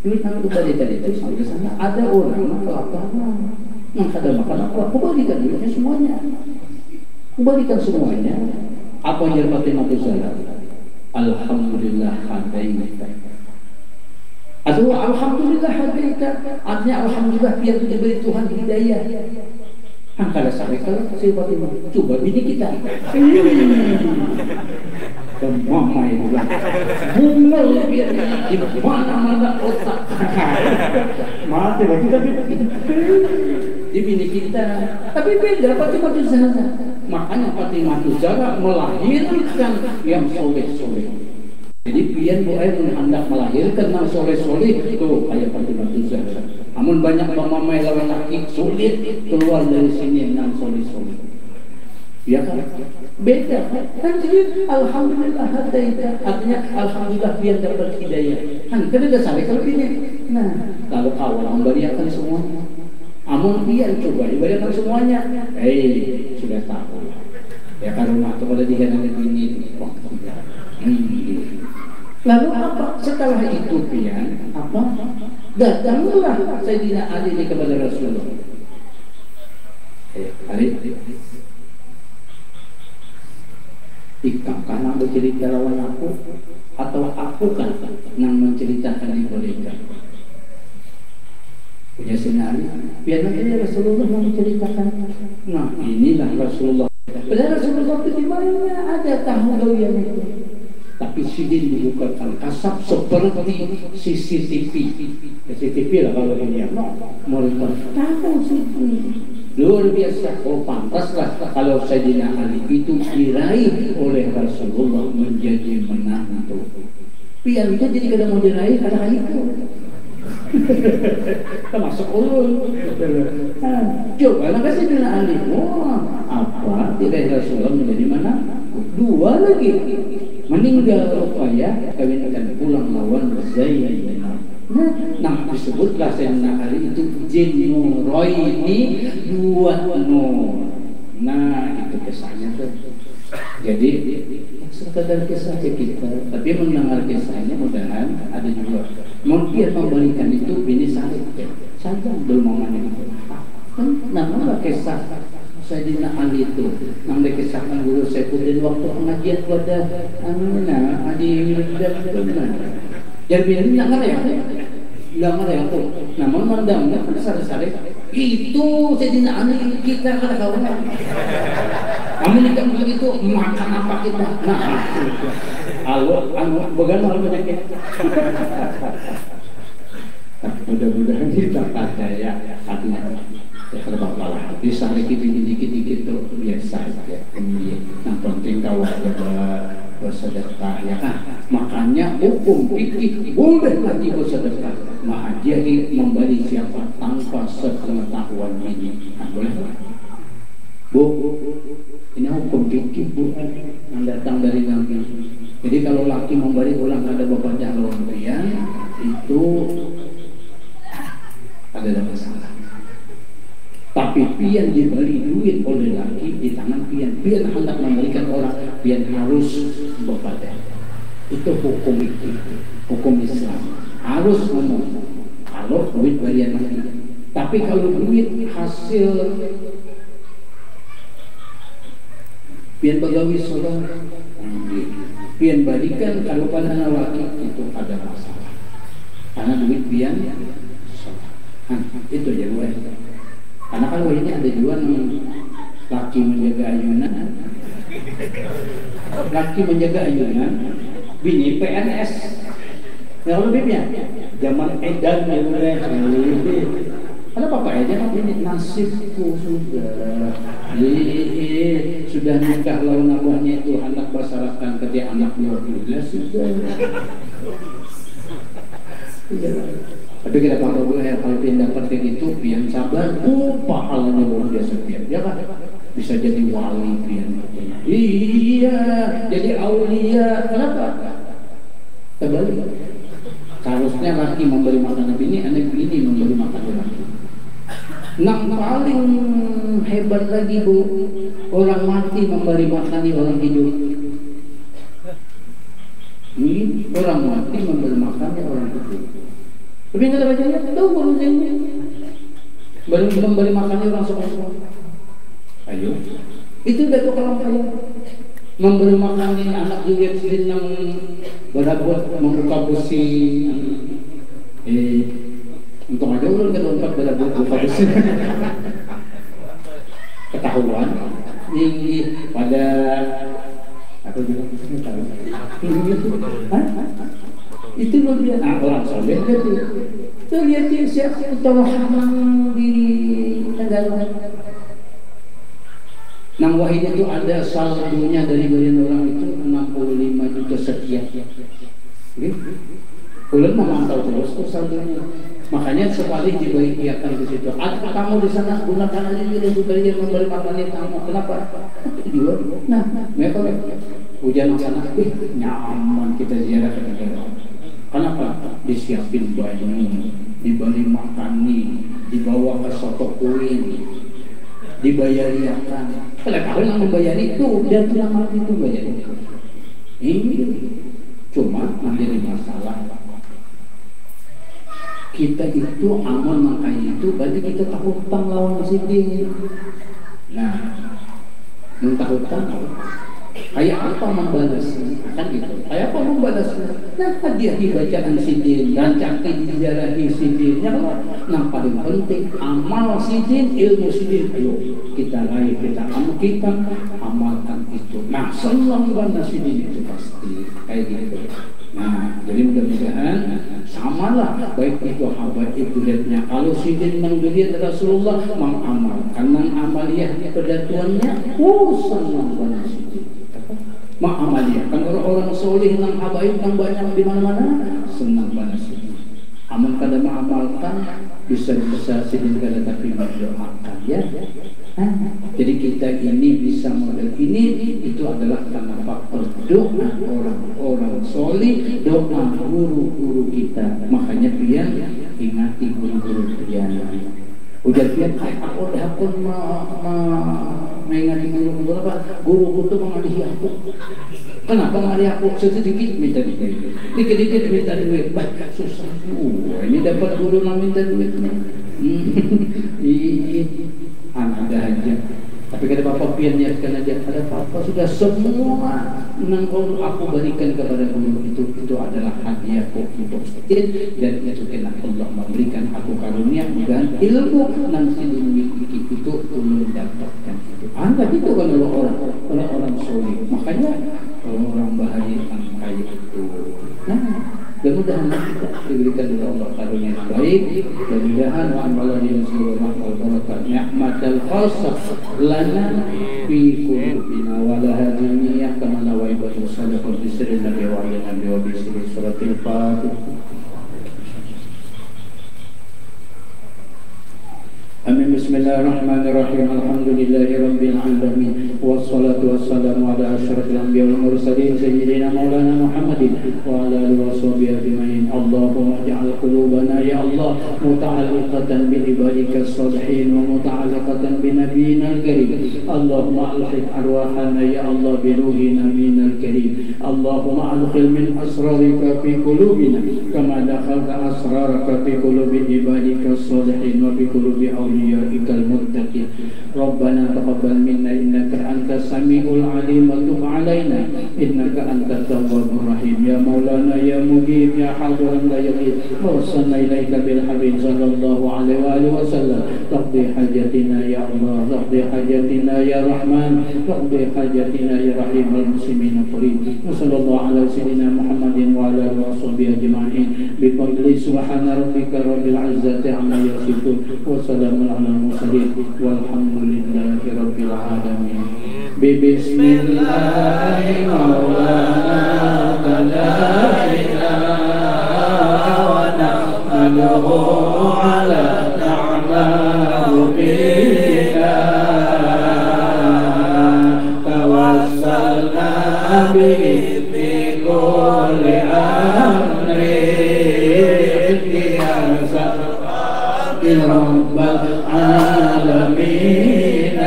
duit nangis tadi itu sampai sana ada orang yang kelaparan yang ada makan apa kembalikan duitnya semuanya apa yang Fatimah Zahra alhamdulillah hadaita atau alhamdulillah hadaita artinya alhamdulillah biar diberi Tuhan hidayah. Kalau sampai kalau si Fatimah coba bini kita dan mama itu lah bungal biar di mana otak mati lagi tapi di bini kita tapi beda Fatimah Zahra. Makanya Fatimah Zahra melahirkan yang soleh. Jadi biar Bu Ain hendak melahirkan yang soleh itu kayak Fatimah Zahra. Namun banyak mamai lawan laki sulit keluar dari sini yang soli-soli. Ya kan? Beda kan jadi alhamdulillah hadaita, artinya alhamdulillah dia dapat hidayah. Kan kada sampai kalau ini. Nah, kalau awal memberiakan semuanya. Amun dia coba diberiakan semuanya. Sudah tahu. Ya kalau waktu pada dihianati ini waktu. Lalu apa setelah itu pian? Apa? Datanglah Sayyidina Ali kepada Rasulullah. Ali ikam karena bercerita lawan aku atau aku kan yang menceritakan di mereka. Punya sinari, biar nanti Rasulullah yang menceritakan. Nah inilah Rasulullah. Padahal Rasulullah itu di mana ada tahu yang itu. Tapi sidin dibukakan kasap seperti CCTV. CCTV lah kalau ini ya. Monitor tahu sih. Luar biasa, pantaslah kalau Sayyidina Ali itu diraih oleh Rasulullah menjadi menantu. Pian itu jadi kada mau diraih karena itu. Termasuk ulun. Coba lah Sayyidina Ali, wah apa diraih Rasulullah menjadi menantu? Dua lagi meninggal rupanya kawinkan pulang lawan Zainab. Nah disebutlah Sayyidina Ali itu Jin Nuraini dua nur. Nah itu kisahnya tuh. Jadi sekadar kisah kita, tapi mendengar kisahnya mudahan ada juga. Mungkin memberikan itu bini salib saja belum mengenai itu. Namanya kisah Sayyidina Ali itu yang dikisahkan Guru Saifuddin waktu pengajian pada Adi Wildan. Jadi ini nggak ya? Nggak ya aku. Namun mandangnya pada sare-sare itu Sayyidina Ali kita kada kawan. Kamu nikah begitu makan apa kita? Nah, bagaimana penyakit? Mudah-mudahan kita percaya hatinya. Ya kalau bapak bisa dikit-dikit tuh biasa saja. Yang penting kawan bersedekah ya kan. Makanya hukum fikih boleh lagi bersedekah. Maha jadi memberi siapa tanpa sepengetahuan ini. Boleh? Bu, ini hukum fikih bu yang datang dari Nabi. Jadi kalau laki memberi orang ada bapaknya lontrian itu ada masalah. Tapi pian diberi duit oleh laki di tangan pian hendak memberikan orang, pian harus berpada. Itu hukum itu, hukum Islam harus ngomong. Kalau duit berian laki, tapi kalau duit hasil pian pegawai saudara, pian berikan kalau pada laki itu ada masalah. Karena duit pian, itu ya gue. Karena kalau ini ada juga laki menjaga ayunan, bini PNS, yang lebihnya zaman edan ya lebih. Ada apa aja ini nasibku sudah nikah lawan abahnya itu anak bersarakan ketika anak 12 sudah. Tapi kita tahu kalau pindah dapat itu pian sabar, pahalanya luar biasa pian, ya kan? Bisa jadi wali pian. Iya, jadi aulia. Kenapa? Terbalik. Seharusnya laki memberi makan bini, anak bini memberi makan laki. Yang paling hebat lagi bu, orang mati memberi makan orang hidup. Ini orang mati memberi makan orang hidup. Tapi nggak ada bacanya, tahu baru ini. Baru memberi makannya orang semua. Ayo, itu udah tuh kalau kaya memberi makan anak juga yang berabot membuka besi. Untung aja ulun kan lompat berabot buka besi. Ketahuan ini pada aku juga tahu. Itu luar biasa. Orang soleh itu. Tuh lihat dia siapa tawahan di Tegalan. Nang wahid itu ada saldonya dari bagian orang itu 65 juta sekian. Ulun memantau terus tuh saldonya. Makanya sekali dibagikan ke situ. Ada kamu di sana gunakan aja juga supaya memberi makan tamu. Kenapa? Juga. Nah, mereka hujan sana, nyaman kita ziarah ke negara. Kenapa? Disiapin banyu, diberi makani, dibawa ke soto kuing, dibayariakan. Kalau kalian yang membayari itu, dia tidak mati itu bayari. Ini cuma menjadi masalah. Kita itu amal makanya itu berarti kita tak hutang lawan sidin. Nah, minta hutang kayak apa membalasnya? Kan gitu. Kayak apa membalasnya? Nah, hadiah bacaan sidin, rancakan dijarahi sidin. Yang paling penting amal sidin, ilmu sidin. Ayo kita raih, kita amalkan itu. Nah, senang banget sidin itu pasti kayak gitu. Nah, jadi mudah-mudahan samalah baik itu hamba itu lihatnya. Kalau sidin menggeliat Rasulullah mengamalkan amaliyah kedatuannya, senang banget sidin. Amaliyah kan orang-orang soleh nang habaib nang banyak di mana-mana, senang banget sidin. Amal kada mengamalkan bisa sidin kada tapi mendoakan ya. Jadi kita ini bisa model ini itu adalah karena faktor doa orang-orang soleh, doa guru-guru kita. Makanya pian ingati guru-guru pian. Udah pian aku dah pun mengingati guru-guru apa? Guru itu mengasihi aku. Kenapa mengasihi aku? Sedikit minta duit, dikit-dikit minta duit. Susah. Ini dapat guru yang minta duit ada aja. Tapi kata Bapak pian niatkan aja. Ada apa sudah semua nang aku berikan kepada guru itu adalah hadiahku untuk sedikit dan itu kena Allah memberikan aku karunia dan ilmu nang sedikit itu ulun dapatkan itu. Anda itu kan orang soleh. Makanya orang bahagia kayak itu. Nah, mudah-mudahan kita diberikan oleh Allah karunia yang baik. Mudah-mudahan wa amalan seluruh rahmat barakat ni'matal khassah lana fi qulubina wa la hadiniyah kama nawaibatu sadaqah bi sirri nabi wa nabi wa bi sirri suratil Fatihah. Amin. Bismillahirrahmanirrahim. Alhamdulillahi rabbil alamin. Wassalatu wassalamu ala asyrafil anbiya'i wal mursalin sayyidina maulana Muhammadin wa ala alihi washabbihi ajmain. Allahumma ij'al qulubana ya Allah muta'alliqatan bi ibadika as-salihin wa muta'alliqatan bi nabiyyina al-karim. Allahumma alhiq arwahana ya Allah bi ruhi nabiyina al-karim. Allahumma adkhil min asrarika fi qulubina kama dakhalta asraraka fi qulubi ibadika as-salihin wa fi qulubi awliyaikal muttaqin. Rabbana taqabbal minna innaka antas samiul alim wa tub alaina innaka antat tawwabur rahim. Ya maulana ya mujib ya hadiran la yaghib. Arsalna ilaika bil habib sallallahu alaihi wa alihi wasallam. Taqdi hajatina ya Allah, taqdi hajatina ya Rahman, taqdi hajatina ya Rahim al muslimin qarin. Sallallahu ala sayyidina Muhammadin wa ala alihi washabbihi ajma'in. Bi fadli subhana rabbika rabbil izzati amma yasifun wa salamun ala al-mursalin walhamdulillahi rabbil alamin. Bismillahi maulana la ilaha wa nahmaduhu ala na'mahu bika tawassalna bihi fi kulli amrin biasa Rabbal alamin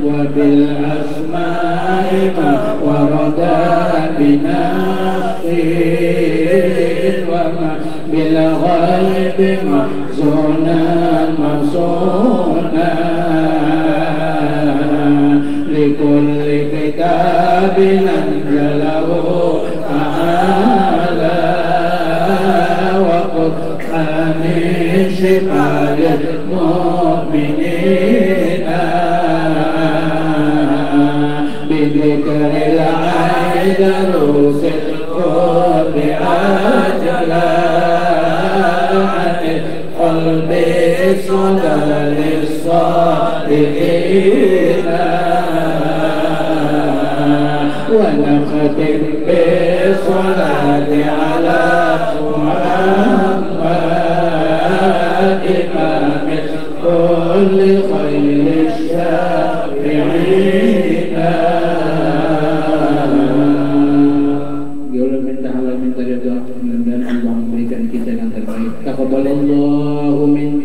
wa bil asma'i ma warada binafsin wa ma bil ghaibi mahzunan likulli kitabin anzalahu ta'ala Amin syifa'il mu'minina Bidikril aidarusil qurbi ajalanil qalbi sudalis salihina Wa naqdim bis salati ala Muhammad إمام كل خير الشافعين minta halal minta ridha, mudah-mudahan Allah memberikan kita yang terbaik. Taqabbalallahu minna